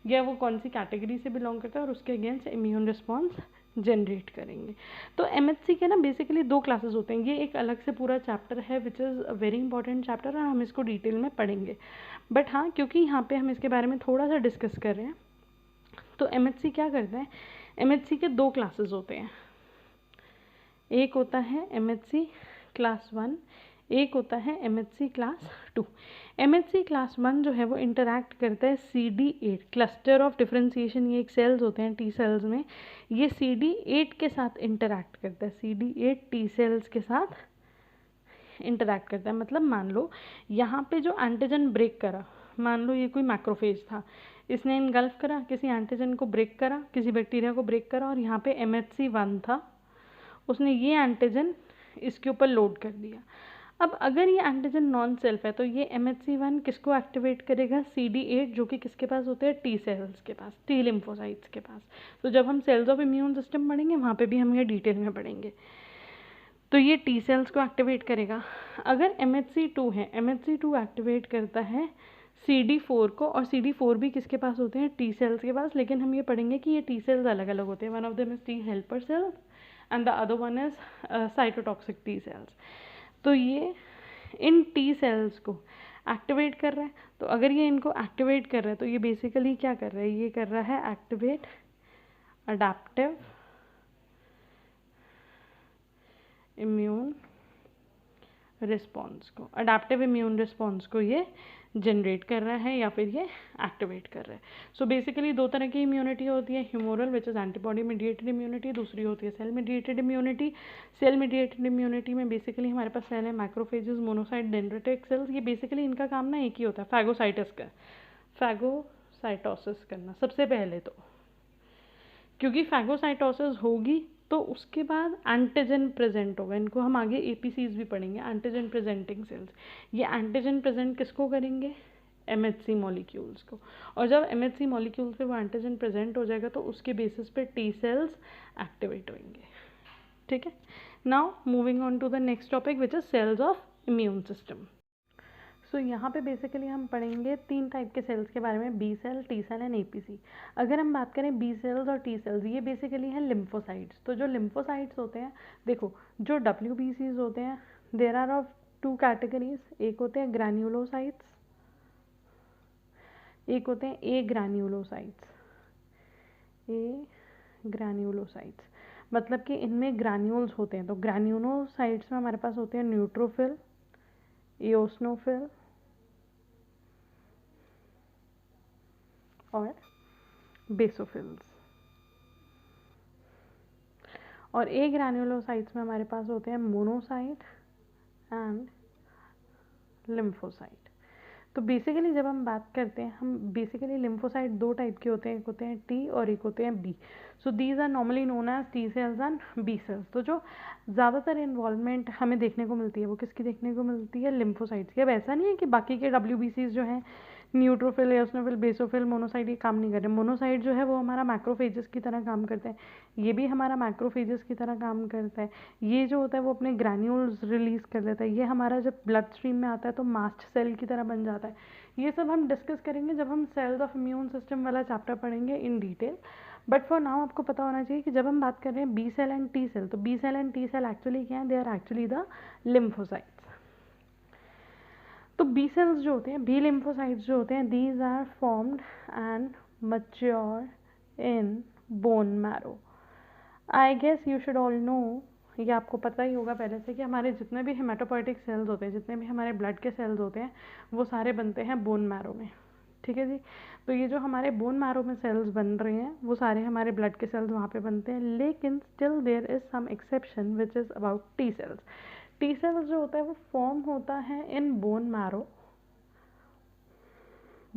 A: या वो कौन सी कैटेगरी से बिलोंग करता है, और उसके अगेंस्ट इम्यून रिस्पॉन्स जनरेट करेंगे. तो MHC के ना बेसिकली 2 क्लासेस होते हैं. ये एक अलग से पूरा चैप्टर है which is a very important chapter, और हम इसको डिटेल में पढ़ेंगे. बट हाँ, क्योंकि यहाँ पे हम इसके बारे में थोड़ा सा डिस्कस कर रहे हैं, तो MHC क्या करता है? MHC के 2 क्लासेस होते हैं. एक होता है MHC क्लास 1, एक होता है MHC क्लास 2. MHC क्लास 1 जो है वो इंटरैक्ट करता है CD8 क्लस्टर ऑफ डिफरेंशिएशन. ये एक सेल्स होते हैं T सेल्स में, ये CD8 के साथ इंटरैक्ट करता है. CD8 T सेल्स के साथ इंटरैक्ट करता है. मतलब मान लो यहाँ पे जो एंटीजन ब्रेक करा, मान लो ये कोई मैक्रोफेज था, इसने इनगल्फ करा, किसी एंटीजन को ब्रेक करा, किसी बैक्टीरिया को ब्रेक करा, और यहाँ पे MHC1 था, उसने ये एंटीजन इसके ऊपर लोड कर दिया. अब अगर ये एंटीजन नॉन सेल्फ है तो ये MHC1 किसको एक्टिवेट करेगा? CD8, जो कि किसके पास होते हैं? T सेल्स के पास, T लिम्फोसाइट्स के पास. तो जब हम सेल्स ऑफ इम्यून सिस्टम पढ़ेंगे वहाँ पे भी हम ये डिटेल में पढ़ेंगे. तो ये T सेल्स को एक्टिवेट करेगा. अगर MHC2 है, MHC2 एक्टिवेट करता है CD4 को, और CD4 भी किसके पास होते हैं? T सेल्स के पास. लेकिन हम ये पढ़ेंगे कि ये T सेल्स अलग अलग होते हैं. One of them is T helper cells and the other one is cytotoxic T cells. तो ये इन T सेल्स को एक्टिवेट कर रहा है. तो अगर ये इनको एक्टिवेट कर रहा है तो ये बेसिकली क्या कर रहा है? ये कर रहा है एक्टिवेट अडैप्टिव इम्यून रिस्पॉन्स को. अडैप्टिव इम्यून रिस्पॉन्स को ये जनरेट कर रहा है या फिर ये एक्टिवेट कर रहा है. सो बेसिकली 2 तरह की इम्यूनिटी होती है, humoral which is antibody mediated immunity, दूसरी होती है cell mediated immunity. Cell mediated immunity में बेसिकली हमारे पास सेल है मैक्रोफेजेस, मोनोसाइट, डेंड्रिटिक सेल्स. ये बेसिकली इनका काम ना एक ही होता है, फैगोसाइटस का, फैगोसाइटोसिस करना सबसे पहले. तो क्योंकि फैगोसाइटोसिस होगी तो उसके बाद एंटीजन प्रेजेंट होगा. इनको हम आगे APCs भी पढ़ेंगे, एंटीजन प्रेजेंटिंग सेल्स. ये एंटीजन प्रेजेंट किसको करेंगे? MHC मॉलिक्यूल्स को, और जब MHC मॉलिक्यूल्स पे वो एंटीजन प्रेजेंट हो जाएगा तो उसके बेसिस पे टी सेल्स एक्टिवेट होंगे, ठीक है। Now moving on to the next topic which is cells of immune system. So यहाँ पे बेसिकली हम पढ़ेंगे 3 टाइप के सेल्स के बारे में, B cell, T cell and APC। अगर हम बात करें बी सेल्स और टी सेल्स, ये बेसिकली हैं लिम्फोसाइट्स। तो जो लिम्फोसाइट्स होते हैं, देखो जो WBCs होते हैं, देयर आर ऑफ 2 कैटेगरीज, एक होते हैं ग्रैन्युलोसाइट्स, एक होते हैं ए ग्रैन्युलोसाइट्स। ए ग्रैन्युलोसाइट्स मतलब कि इनमें ग्रैन्यूल्स होते हैं। तो ग्रैन्युलोसाइट्स में हमारे पास होते हैं न्यूट्रोफिल, एओसिनोफिल और बेसोफिल्स। और ए ग्रैन्युलोसाइट्स में हमारे पास होते हैं मोनोसाइट एंड लिम्फोसाइट। तो बेसिकली जब हम बात करते हैं, हम बेसिकली लिम्फोसाइट 2 टाइप के होते हैं, एक होते हैं टी और एक होते हैं B. So these are normally known as T cells and B cells. तो जो ज़्यादातर इन्वॉल्वमेंट हमें देखने को मिलती है वो किसकी देखने को मिलती है, लिम्फोसाइट्स की। अब ऐसा नहीं है कि बाकी के WBCs जो हैं, न्यूट्रोफिल, एओसिनोफिल, बेसोफिल, मोनोसाइट, ये काम नहीं कर रहे। मोनोसाइट जो है वो हमारा मैक्रोफेजेस की तरह काम करता है, ये भी हमारा मैक्रोफेजेस की तरह काम करता है। ये जो होता है वो अपने ग्रैन्यूल्स रिलीज कर देता है, ये हमारा जब ब्लड स्ट्रीम में आता है तो मास्ट सेल की तरह बन जाता है। ये सब हम डिस्कस करेंगे जब हम सेल्स ऑफ इम्यून सिस्टम वाला चैप्टर पढ़ेंगे in detail. But for now आपको पता होना चाहिए कि जब हम बात कर रहे हैं B cell and T cell, तो B cell and T cell actually क्या है, they are actually the lymphocytes. तो बी सेल्स जो होते हैं, बी लिम्फोसाइट्स जो होते हैं, these are formed and mature in bone marrow. I guess you should all know, ये आपको पता ही होगा पहले से, कि हमारे जितने भी हेमाटोपोइटिक सेल्स होते हैं, जितने भी हमारे ब्लड के सेल्स होते हैं, वो सारे बनते हैं बोन मैरो में, ठीक है जी। तो ये जो हमारे बोन मैरो में सेल्स बन रहे हैं वो सारे हमारे ब्लड के सेल्स वहाँ पे बनते हैं। लेकिन still there is some exception which is about T cells. T cells जो होता है वो फॉर्म होता है in bone marrow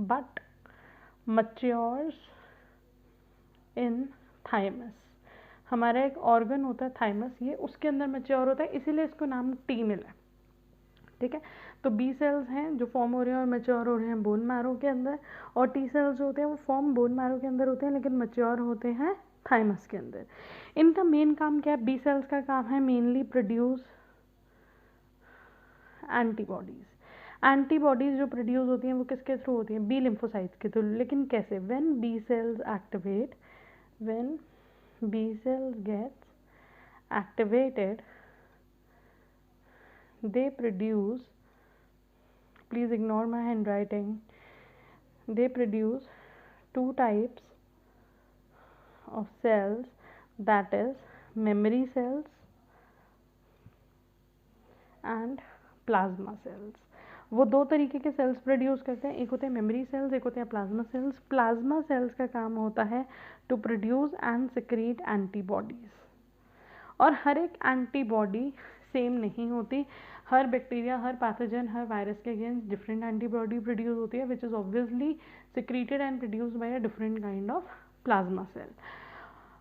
A: but matures in thymus. हमारा एक ऑर्गन होता है थाइमस, ये उसके अंदर मैच्योर होता है, इसीलिए इसको नाम टी मिला है, ठीक है। तो बी सेल्स हैं जो फॉर्म हो रहे हैं और मैच्योर हो रहे हैं बोन मैरो के अंदर, और टी सेल्स जो होते हैं वो फॉर्म बोन मैरो के अंदर होते हैं लेकिन मैच्योर होते हैं थाइमस के अंदर। इनका मेन काम क्या है, बी सेल्स का काम है मेनली प्रोड्यूस एंटीबॉडीज। एंटीबॉडीज जो प्रोड्यूस होती हैं वो किसके थ्रू होती हैं, बी लिम्फोसाइट्स के थ्रू। लेकिन कैसे, when B cells activate, when B cells gets activated, they produce, please ignore my handwriting, they produce 2 types of cells, that is memory cells and plasma cells। वो 2 तरीके के सेल्स प्रोड्यूस करते हैं, एक होते हैं मेमोरी सेल्स, एक होते हैं प्लाज्मा सेल्स। प्लाज्मा सेल्स का काम होता है to produce and secrete antibodies. और हर एक एंटीबॉडी सेम नहीं होती, हर बैक्टीरिया, हर पैथोजन, हर वायरस के अगेंस्ट डिफरेंट एंटीबॉडी प्रोड्यूस होती है which is obviously secreted and produced by a different kind of plasma cell.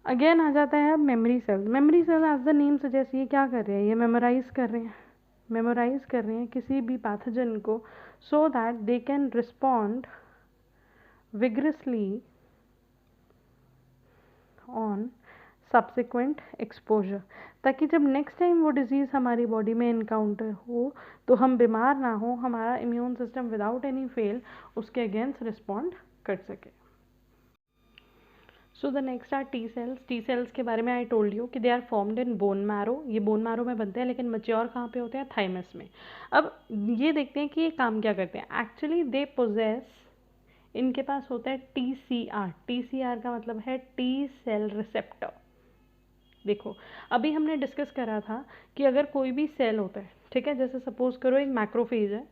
A: Again आ जाता है memory cell. Memory cell as the name suggest, ये क्या कर रहे हैं, ये मेमोराइज कर रहे हैं, मेमोराइज कर रहे हैं किसी भी पैथोजन को, so that they can respond vigorously on subsequent exposure, ताकि जब नेक्स्ट टाइम वो डिजीज़ हमारी बॉडी में इनकाउंटर हो तो हम बीमार ना हो, हमारा immune system without any fail उसके अगेंस्ट रिस्पॉन्ड कर सके। So the next are T cells. T cells के बारे में आई टोल्ड यू कि they are formed in bone marrow, ये बोन मैरो में बनते हैं लेकिन मैच्योर कहाँ पे होते हैं, थाइमस में। अब ये देखते हैं कि ये काम क्या करते हैं। एक्चुअली दे पोजेस, इनके पास होता है TCR। TCR का मतलब है टी सेल रिसेप्टर। देखो अभी हमने डिस्कस करा था कि अगर कोई भी सेल होता है, ठीक है, जैसे सपोज करो एक मैक्रोफेज है,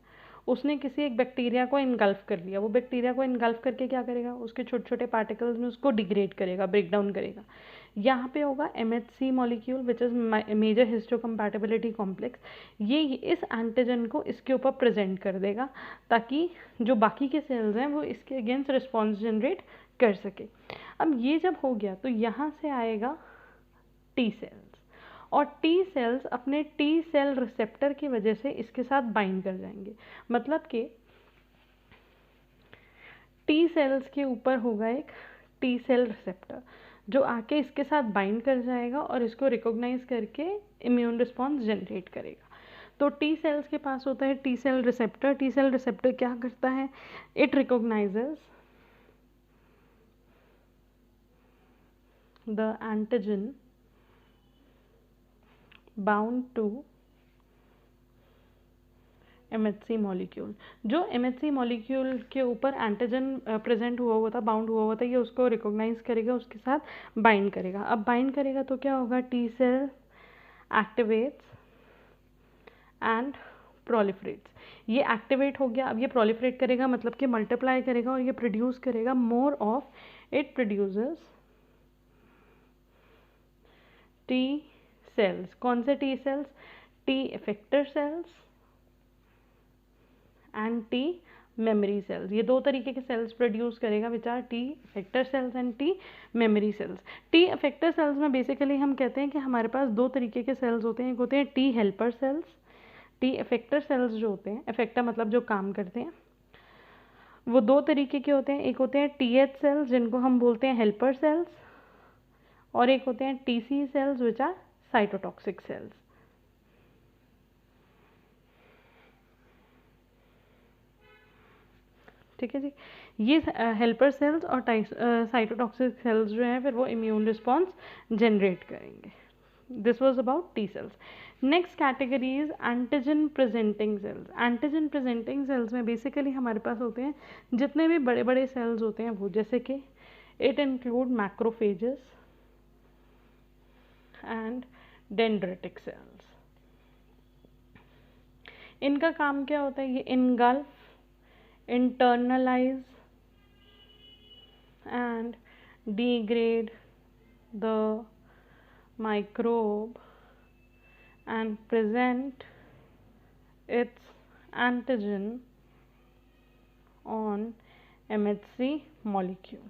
A: उसने किसी एक बैक्टीरिया को इनगल्फ कर लिया, वो बैक्टीरिया को इनगल्फ करके क्या करेगा, उसके छोटे छोटे पार्टिकल्स में उसको डिग्रेड करेगा, ब्रेक डाउन करेगा। यहाँ पे होगा MHC molecule which is major histocompatibility complex, ये इस एंटीजन को इसके ऊपर प्रेजेंट कर देगा ताकि जो बाकी के सेल्स हैं वो इसके अगेंस्ट रिस्पॉन्स जनरेट कर सके। अब ये जब हो गया तो यहाँ से आएगा टी सेल्स, और टी सेल्स अपने टी सेल रिसेप्टर की वजह से इसके साथ बाइंड कर जाएंगे। मतलब कि टी सेल्स के ऊपर होगा एक टी सेल रिसेप्टर जो आके इसके साथ बाइंड कर जाएगा और इसको रिकॉग्नाइज करके इम्यून रिस्पॉन्स जनरेट करेगा। तो टी सेल्स के पास होता है T cell receptor. T cell receptor क्या करता है? It recognises the antigen bound to MHC molecule. जो MHC मॉलिक्यूल के ऊपर एंटीजन प्रेजेंट हुआ हुआ था, बाउंड हुआ हुआ था, ये उसको रिकॉग्नाइज करेगा, उसके साथ बाइंड करेगा। अब बाइंड करेगा तो क्या होगा? T cell activates and proliferates. ये एक्टिवेट हो गया, अब ये प्रोलिफरेट करेगा मतलब कि मल्टीप्लाई करेगा और ये प्रोड्यूस करेगा more of, it produces T cells. कौन से T cells? T effector cells and T memory cells. ये दो तरीके के सेल्स प्रोड्यूस करेगा which are T effector cells and T memory cells. T effector cells में बेसिकली हम कहते हैं कि हमारे पास दो तरीके के सेल्स होते हैं। एक होते हैं T helper cells. T effector cells जो होते हैं, इफेक्टर मतलब जो काम करते हैं, वो दो तरीके के होते हैं। एक होते हैं TH सेल्स जिनको हम बोलते हैं हेल्पर सेल्स, और एक होते हैं TC cells which are cytotoxic cells. ठीक है जी। ये हेल्पर सेल्स और साइटोटॉक्सिक सेल्स जो हैं फिर वो इम्यून रिस्पॉन्स जनरेट करेंगे। This was about T cells. Next category is antigen presenting cells. Antigen presenting cells में बेसिकली हमारे पास होते हैं जितने भी बड़े बड़े सेल्स होते हैं वो, जैसे कि it include macrophages and dendritic cells. इनका काम क्या होता है? ये engulf, internalize and degrade the microbe and present its antigen on MHC molecule.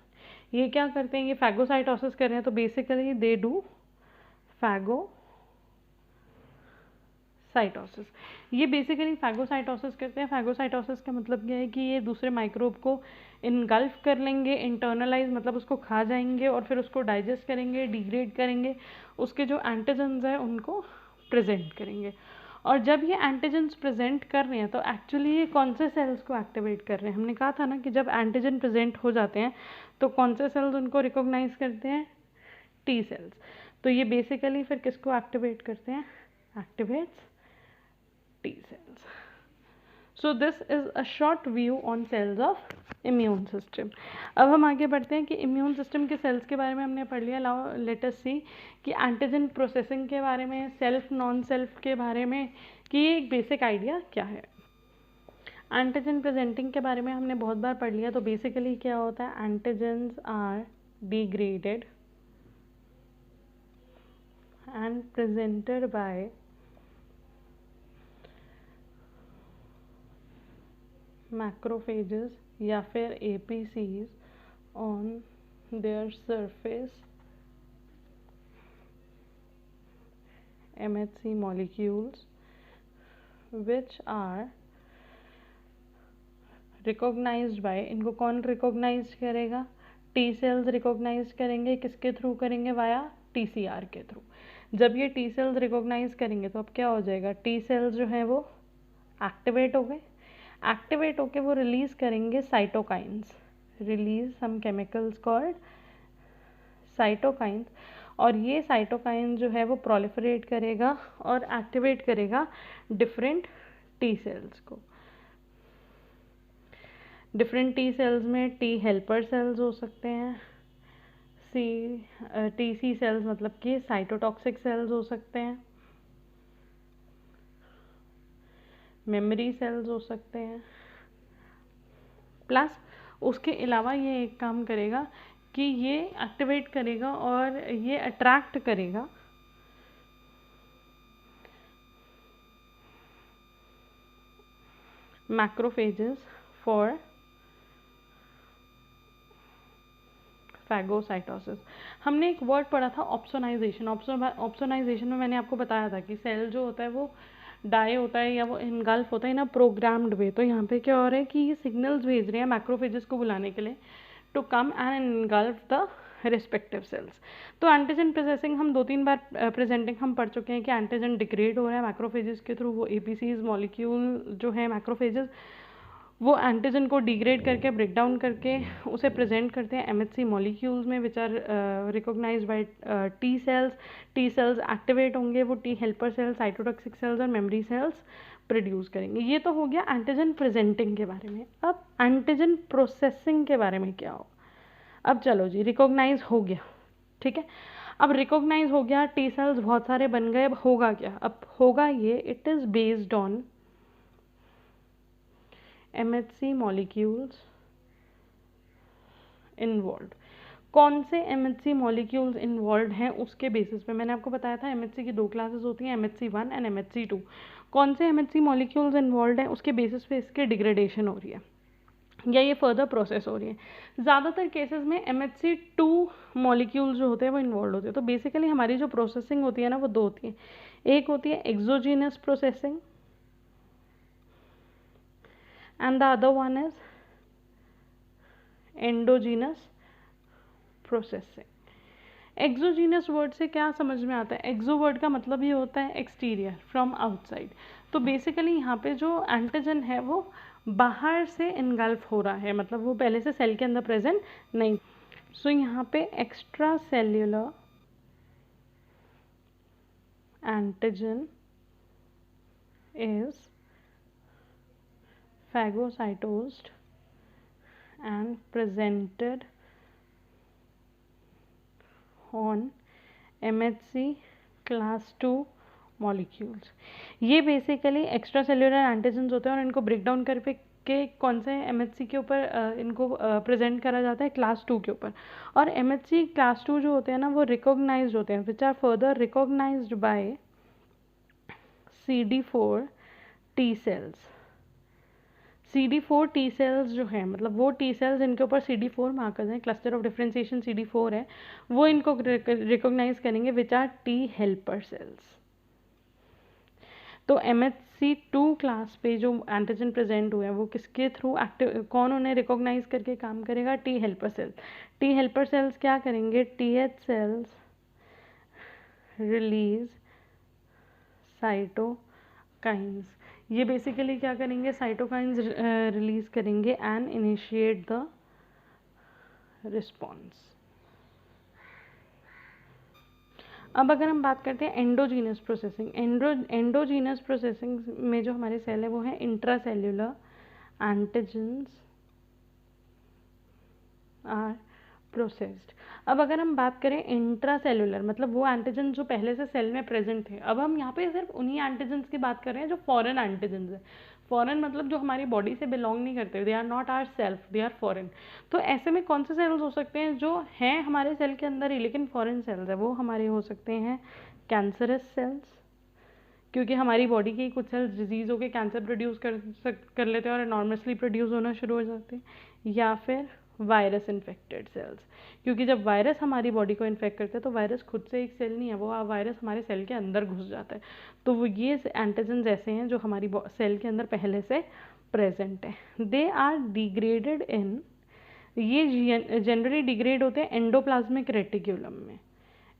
A: ये क्या करते हैं? ये फैगोसाइटोसिस कर रहे हैं, तो बेसिकली दे डू फैगोसाइटोसिस। ये बेसिकली फैगोसाइटोसिस करते हैं। फैगोसाइटोसिस का मतलब क्या है कि ये दूसरे माइक्रोब को इनगल्फ कर लेंगे, इंटरनलाइज मतलब उसको खा जाएंगे और फिर उसको डाइजेस्ट करेंगे, डिग्रेड करेंगे, उसके जो एंटीजन्स हैं उनको प्रेजेंट करेंगे। और जब ये एंटीजन्स प्रेजेंट कर रहे हैं तो एक्चुअली ये कौन से सेल्स को एक्टिवेट कर रहे हैं? हमने कहा था ना कि जब एंटीजन प्रेजेंट हो जाते हैं तो कौन से सेल्स उनको रिकॉग्नाइज करते हैं? T cells. तो ये बेसिकली फिर किसको एक्टिवेट करते हैं? Activates T cells. So this is a short view on cells of immune system. अब हम आगे बढ़ते हैं कि इम्यून सिस्टम के सेल्स के बारे में हमने पढ़ लिया। नाउ लेट अस सी कि एंटीजन प्रोसेसिंग के बारे में, सेल्फ नॉन सेल्फ के बारे में, कि ये एक बेसिक आइडिया क्या है। एंटीजन प्रेजेंटिंग के बारे में हमने बहुत बार पढ़ लिया। तो बेसिकली क्या होता है? Antigens are degraded and presented by macrophages या फिर APCs on their surface MHC molecules which are recognized by, इनको कौन रिकॉग्नाइज करेगा? T सेल्स रिकॉग्नाइज करेंगे। किसके थ्रू करेंगे? वाया TCR के थ्रू। जब ये T सेल्स रिकॉग्नाइज करेंगे तो अब क्या हो जाएगा? T सेल्स जो है वो एक्टिवेट हो गए। एक्टिवेट होके वो रिलीज करेंगे cytokines, release some chemicals called cytokines, और ये साइटोकाइन जो है वो प्रोलिफरेट करेगा और एक्टिवेट करेगा डिफरेंट टी सेल्स को। डिफरेंट टी सेल्स में टी हेल्पर सेल्स हो सकते हैं, TC सेल्स मतलब कि साइटोटॉक्सिक सेल्स हो सकते हैं, मेमोरी सेल्स हो सकते हैं। प्लस उसके अलावा ये एक काम करेगा कि ये एक्टिवेट करेगा और ये अट्रैक्ट करेगा मैक्रोफेजेस फॉर फैगोसाइटोसिस। हमने एक वर्ड पढ़ा था ऑप्सोनाइजेशन। ऑप्सोनाइजेशन में मैंने आपको बताया था कि सेल जो होता है वो डाई होता है या वो इनगल्फ होता है ना प्रोग्राम्ड वे। तो यहाँ पे क्या हो रहा है कि ये सिग्नल्स भेज रहे हैं मैक्रोफेजेस को बुलाने के लिए to come and engulf the respective cells. तो एंटीजन प्रोसेसिंग हम 2-3 बार प्रेजेंटिंग हम पढ़ चुके हैं कि एंटीजन डिग्रेड हो रहा है मैक्रोफेजेस के थ्रू। वो एपीसीज मॉलिक्यूल जो है मैक्रोफेजेस वो एंटीजन को डिग्रेड करके ब्रेक डाउन करके उसे प्रेजेंट करते हैं एमएचसी मॉलिक्यूल्स में which are recognised by T cells. T cells activate होंगे, वो T helper cells, cytotoxic cells और मेमोरी सेल्स प्रोड्यूस करेंगे। ये तो हो गया एंटीजन प्रेजेंटिंग के बारे में। अब एंटीजन प्रोसेसिंग के बारे में क्या हो? अब चलो जी, रिकॉग्नाइज हो गया, ठीक है। अब रिकॉग्नाइज हो गया, टी सेल्स बहुत सारे बन गए, अब होगा क्या? अब होगा ये, it is based on MHC molecules involve. कौन से MHC मॉलिक्यूल्स इन्वॉल्व हैं उसके बेसिस पे। मैंने आपको बताया था MHC की 2 क्लासेस होती हैं, MHC1 एंड MHC2। कौन से MHC मॉलिक्यूल्स इन्वॉल्व हैं उसके बेसिस पे इसके डिग्रेडेशन हो रही है या ये फर्दर प्रोसेस हो रही है। ज़्यादातर केसेस में MHC2 मॉलिक्यूल्स जो होते हैं वो इन्वॉल्व होते हैं। तो बेसिकली हमारी जो प्रोसेसिंग होती है ना वो 2 होती है। एक होती है exogenous processing and the other one is endogenous processing। Exogenous word से क्या समझ में आता है? एक्सो वर्ड का मतलब ये होता है एक्सटीरियर, फ्रॉम आउटसाइड। तो बेसिकली यहाँ पे जो एंटीजन है वो बाहर से इनगल्फ हो रहा है, मतलब वो पहले से सेल के अंदर प्रेजेंट नहीं। सो यहाँ पे extra cellular antigen is phagocytosed and presented on MHC class 2 molecules। ये बेसिकली एक्स्ट्रा सेल्यूलर एंटीजन्स होते हैं और इनको ब्रेक डाउन करके कौन से MHC के ऊपर इनको प्रेजेंट करा जाता है? क्लास 2 के ऊपर। और MHC क्लास 2 जो होते हैं ना वो रिकॉग्नाइज्ड होते हैं, which are further recognised by CD4 T cells. CD4 T cells जो है, मतलब वो टी सेल्स इनके ऊपर CD4 मार्कर्स हैं, क्लस्टर ऑफ डिफरेंशिएशन CD4 है, वो इनको रिकॉग्नाइज करेंगे विच आर टी हेल्पर सेल्स। तो MHC2 क्लास पे जो एंटीजन प्रेजेंट हुए हैं वो किसके थ्रू एक्टिव, कौन उन्हें रिकॉग्नाइज करके काम करेगा? T helper cells. T helper cells क्या करेंगे? TH cells release cytokines. ये बेसिकली क्या करेंगे? साइटोकाइंस रिलीज करेंगे एंड इनिशिएट द रिस्पॉन्स। अब अगर हम बात करते हैं एंडोजीनस प्रोसेसिंग, एंडोजीनस प्रोसेसिंग में जो हमारे सेल है वो है इंट्रासेल्यूलर एंटीजन्स आर प्रोसेस्ड। अब अगर हम बात करें इंट्रासेल्यूलर, मतलब वो एंटीजन जो पहले से सेल में प्रेजेंट थे। अब हम यहाँ पे सिर्फ उन्हीं एंटीजन्स की बात कर रहे हैं जो फॉरेन एंटीजन्स है। फॉरेन मतलब जो हमारी बॉडी से बिलोंग नहीं करते, they are not our self, they are foreign. तो ऐसे में कौन से सेल्स हो सकते हैं जो हैं हमारे सेल के अंदर ही लेकिन फॉरेन सेल्स है? वो हमारे हो सकते हैं कैंसरस सेल्स, क्योंकि हमारी बॉडी के कुछ सेल्स डिजीज होकर कैंसर प्रोड्यूस कर लेते हैं और एनॉर्मसली प्रोड्यूस होना शुरू हो जाते हैं। या फिर वायरस इन्फेक्टेड सेल्स, क्योंकि जब वायरस हमारी बॉडी को इन्फेक्ट करते हैं तो वायरस खुद से एक सेल नहीं है, वो वायरस हमारे सेल के अंदर घुस जाता है। तो वो ये एंटीजन्स ऐसे हैं जो हमारी सेल के अंदर पहले से प्रेजेंट है। दे आर डिग्रेडेड इन, ये जनरली डिग्रेड होते हैं एंडोप्लाज्मिक रेटिक्यूलम में।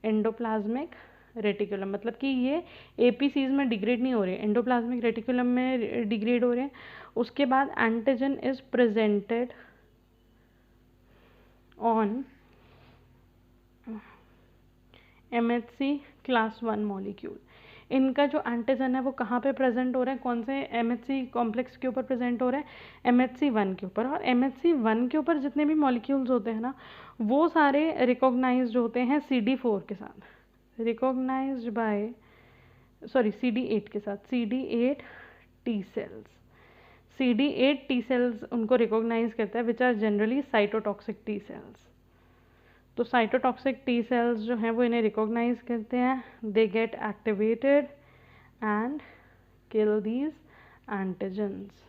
A: एंडोप्लाज्मिक रेटिकुलम मतलब कि ये एपीसीज में डिग्रेड नहीं हो रहे, एंडोप्लाज्मिक रेटिकुलम में डिग्रेड हो रहे हैं। उसके बाद antigen is presented on MHC class 1 molecule. इनका जो एंटीजन है वो कहाँ पे प्रेजेंट हो रहा है? कौन से MHC कॉम्प्लेक्स के ऊपर प्रेजेंट हो रहा है? MHC1 के ऊपर। और MHC1 के ऊपर जितने भी मॉलिक्यूल्स होते हैं ना वो सारे रिकॉग्नाइज्ड होते हैं CD4 के साथ, रिकॉग्नाइज्ड बाय CD8 के साथ, CD8 T cells. CD8 T cells उनको रिकॉग्नाइज करता है which are generally cytotoxic T cells. तो साइटोटॉक्सिक टी सेल्स जो हैं वो इन्हें रिकॉग्नाइज करते हैं, they get activated and kill these antigens.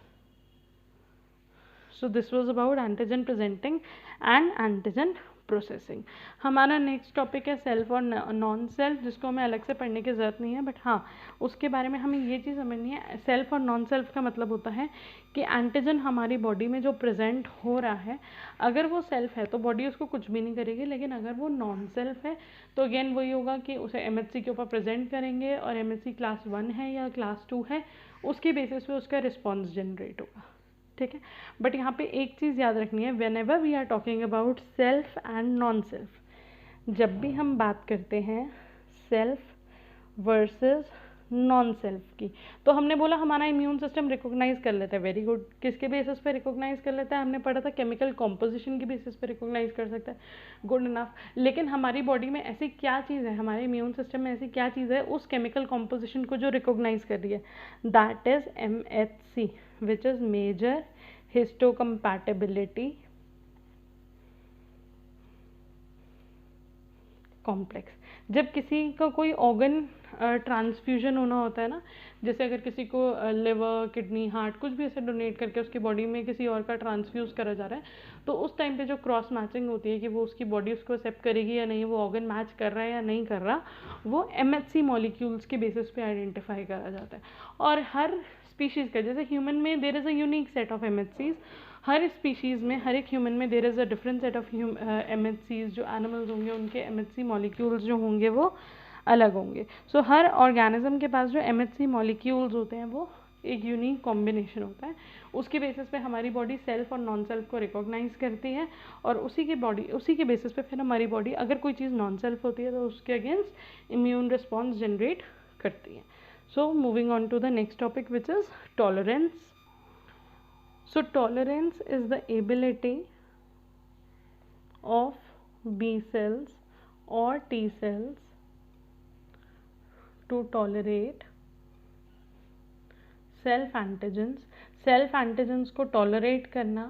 A: So this was about antigen presenting and antigen processing. हमारा नेक्स्ट टॉपिक है सेल्फ और नॉन सेल्फ, जिसको हमें अलग से पढ़ने की ज़रूरत नहीं है, बट हाँ उसके बारे में हमें ये चीज़ समझनी है। सेल्फ और नॉन सेल्फ का मतलब होता है कि एंटीजन हमारी बॉडी में जो प्रेजेंट हो रहा है, अगर वो सेल्फ है तो बॉडी उसको कुछ भी नहीं करेगी, लेकिन अगर वो नॉन सेल्फ है तो अगेन वही होगा कि उसे MHC के ऊपर प्रेजेंट करेंगे, और MHC क्लास 1 है या क्लास 2 है, उसके बेसिस पे उसका रिस्पॉन्स जनरेट होगा। ठीक है, बट यहाँ पे एक चीज़ याद रखनी है, whenever we are talking about self and non self, जब भी हम बात करते हैं सेल्फ वर्सेस नॉन सेल्फ की, तो हमने बोला हमारा इम्यून सिस्टम रिकॉग्नाइज कर लेता है। वेरी गुड, किसके बेसिस पे रिकॉग्नाइज कर लेता है? हमने पढ़ा था केमिकल कॉम्पोजिशन की बेसिस पे रिकॉग्नाइज कर सकता है, गुड इनफ। लेकिन हमारी बॉडी में ऐसी क्या चीज़ है, हमारे इम्यून सिस्टम में ऐसी क्या चीज़ है उस केमिकल कॉम्पोजिशन को जो रिकॉग्नाइज कर रही है? That is MHC, which is major histocompatibility complex. जब किसी का कोई ऑर्गन ट्रांसफ्यूजन होना होता है ना, जैसे अगर किसी को लिवर, किडनी, हार्ट कुछ भी ऐसे डोनेट करके उसकी बॉडी में किसी और का ट्रांसफ्यूज करा जा रहा है, तो उस टाइम पे जो क्रॉस मैचिंग होती है कि वो उसकी बॉडी उसको एक्सेप्ट करेगी या नहीं, वो ऑर्गन मैच कर रहा है या नहीं कर रहा, वो MHC मॉलिक्यूल्स के बेसिस पे आइडेंटिफाई करा जाता है। और हर स्पीशीज़ का, जैसे ह्यूमन में there is a unique set of MHCs, हर स्पीशीज़ में, हर एक ह्यूमन में there is a different set of MHCs। जो एनिमल्स होंगे उनके MHC मॉलिक्यूल्स जो होंगे वो अलग होंगे। सो हर ऑर्गेनिज्म के पास जो MHC मॉलिक्यूल्स होते हैं वो एक यूनिक कॉम्बिनेशन होता है, उसके बेसिस पे हमारी बॉडी सेल्फ और नॉन सेल्फ को रिकॉग्नाइज करती है, और उसी के बेसिस पे फिर हमारी बॉडी अगर कोई चीज़ नॉन सेल्फ होती है तो उसके अगेंस्ट इम्यून रिस्पॉन्स जनरेट करती है। So moving on to the next topic which is tolerance. So tolerance is the ability of B cells or T cells to tolerate self antigens. Self antigens को tolerate करना,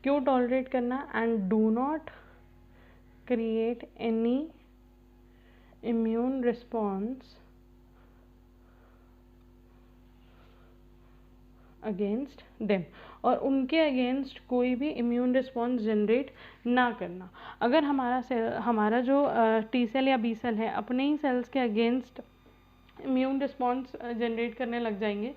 A: क्यों tolerate करना? And do not create any immune response against them, और उनके अगेंस्ट कोई भी इम्यून रिस्पॉन्स जनरेट ना करना। अगर हमारा जो T सेल या B सेल है अपने ही सेल्स के अगेंस्ट इम्यून रिस्पॉन्स जनरेट करने लग जाएंगे,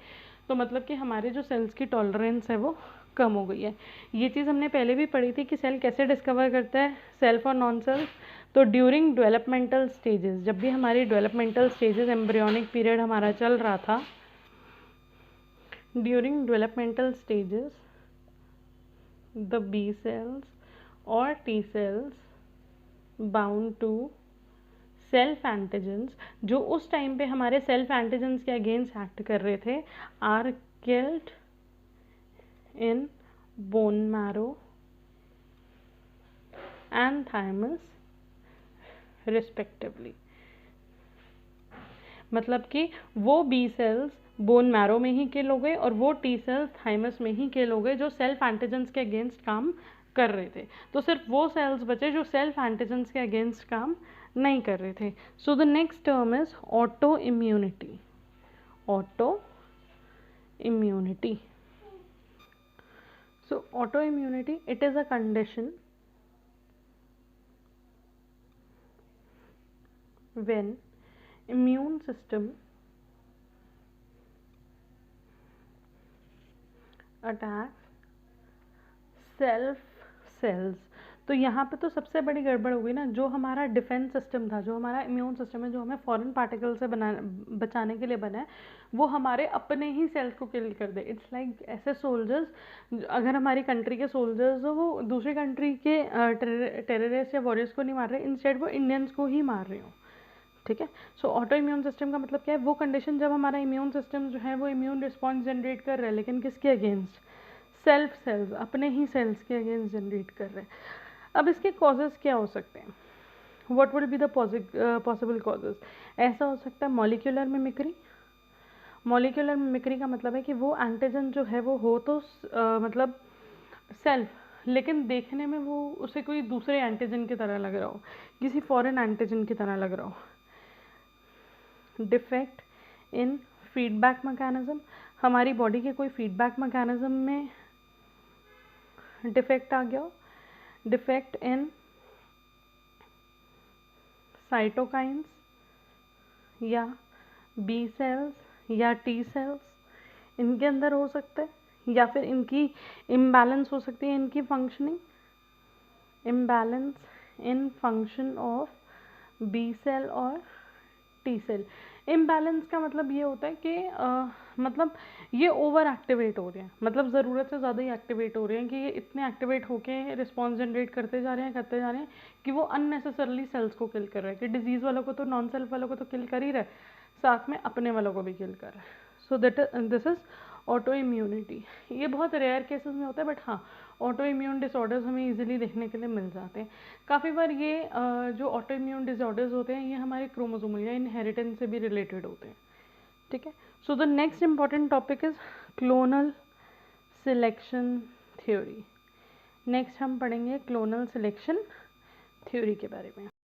A: तो मतलब कि हमारे जो सेल्स की टॉलरेंस है वो कम हो गई है। ये चीज़ हमने पहले भी पढ़ी थी कि सेल कैसे डिस्कवर करता है सेल्फ और नॉन सेल्फ। तो ड्यूरिंग डेवलपमेंटल स्टेजेस, जब भी हमारी डेवलपमेंटल स्टेजेस, एम्ब्रियोनिक पीरियड हमारा चल रहा था, during developmental stages the B cells or T cells bound to self antigens, जो उस टाइम पे हमारे सेल्फ एंटीजेंस के अगेंस्ट एक्ट कर रहे थे, are killed in bone marrow and thymus respectively। मतलब कि वो B cells बोन मैरो में ही किल हो गए और वो T सेल्स थाइमस में ही किल हो गए जो सेल्फ एंटीजेंस के अगेंस्ट काम कर रहे थे। तो सिर्फ वो सेल्स बचे जो सेल्फ एंटीजेंस के अगेंस्ट काम नहीं कर रहे थे। So the next term is autoimmunity. Autoimmunity. So autoimmunity, it is a condition when immune system attacks self cells. तो यहाँ पे तो सबसे बड़ी गड़बड़ हो गई ना, जो हमारा डिफेंस सिस्टम था, जो हमारा इम्यून सिस्टम है, जो हमें फॉरेन पार्टिकल से बचाने के लिए बना है, वो हमारे अपने ही सेल्स को किल कर दे। इट्स लाइक ऐसे सोल्जर्स, अगर हमारी कंट्री के सोल्जर्स हो वो दूसरी कंट्री के टेररिस्ट या वॉरियर्स को नहीं मार रहे, इंस्टेड वो इंडियंस को ही मार रहे हो। ठीक है। सो ऑटो इम्यून सिस्टम का मतलब क्या है? वो कंडीशन जब हमारा इम्यून सिस्टम जो है वो इम्यून रिस्पॉन्स जनरेट कर रहा है, लेकिन किसके अगेंस्ट? सेल्फ सेल्स, अपने ही सेल्स के अगेंस्ट जनरेट कर रहे हैं। अब इसके कॉजेज़ क्या हो सकते हैं? What will be the possible causes? ऐसा हो सकता है मॉलिक्यूलर मिमिक्री। मॉलिक्यूलर मिमिक्री का मतलब है कि वो एंटीजन जो है वो हो तो मतलब सेल्फ, लेकिन देखने में वो उसे कोई दूसरे एंटीजन की तरह लग रहा हो, किसी फॉरेन एंटीजन की तरह लग रहा हो। डिफेक्ट इन फीडबैक मैकेनिज्म, हमारी बॉडी के कोई फीडबैक मैकेनिज्म में डिफेक्ट आ गया हो। डिफेक्ट इन साइटोकाइंस या बी सेल्स या टी सेल्स, इनके अंदर हो सकता है, या फिर इनकी इम्बैलेंस हो सकती है, इनकी functioning, imbalance in function of B cell और टी सेल। इम्बैलेंस का मतलब ये होता है कि मतलब ये ओवर एक्टिवेट हो रहे हैं, मतलब ज़रूरत से ज़्यादा ही एक्टिवेट हो रहे हैं, कि ये इतने एक्टिवेट होके रिस्पॉन्स जनरेट करते जा रहे हैं कि वो अननेसेसरली सेल्स को किल कर रहे हैं, कि डिजीज़ वालों को तो, नॉन सेल्फ वालों को तो किल कर ही रहे, साथ में अपने वालों को भी किल कर रहा है। So this is auto immunity. ये बहुत रेयर केसेस में होता है, बट हाँ, ऑटो इम्यून डिसऑर्डर्स हमें इजीली देखने के लिए मिल जाते हैं। काफ़ी बार ये जो ऑटो इम्यून डिसऑर्डर्स होते हैं, ये हमारे क्रोमोसोमल या इनहेरिटेंस से भी रिलेटेड होते हैं। ठीक है। सो the next important topic is clonal selection theory. Next हम पढ़ेंगे क्लोनल सिलेक्शन थ्योरी के बारे में।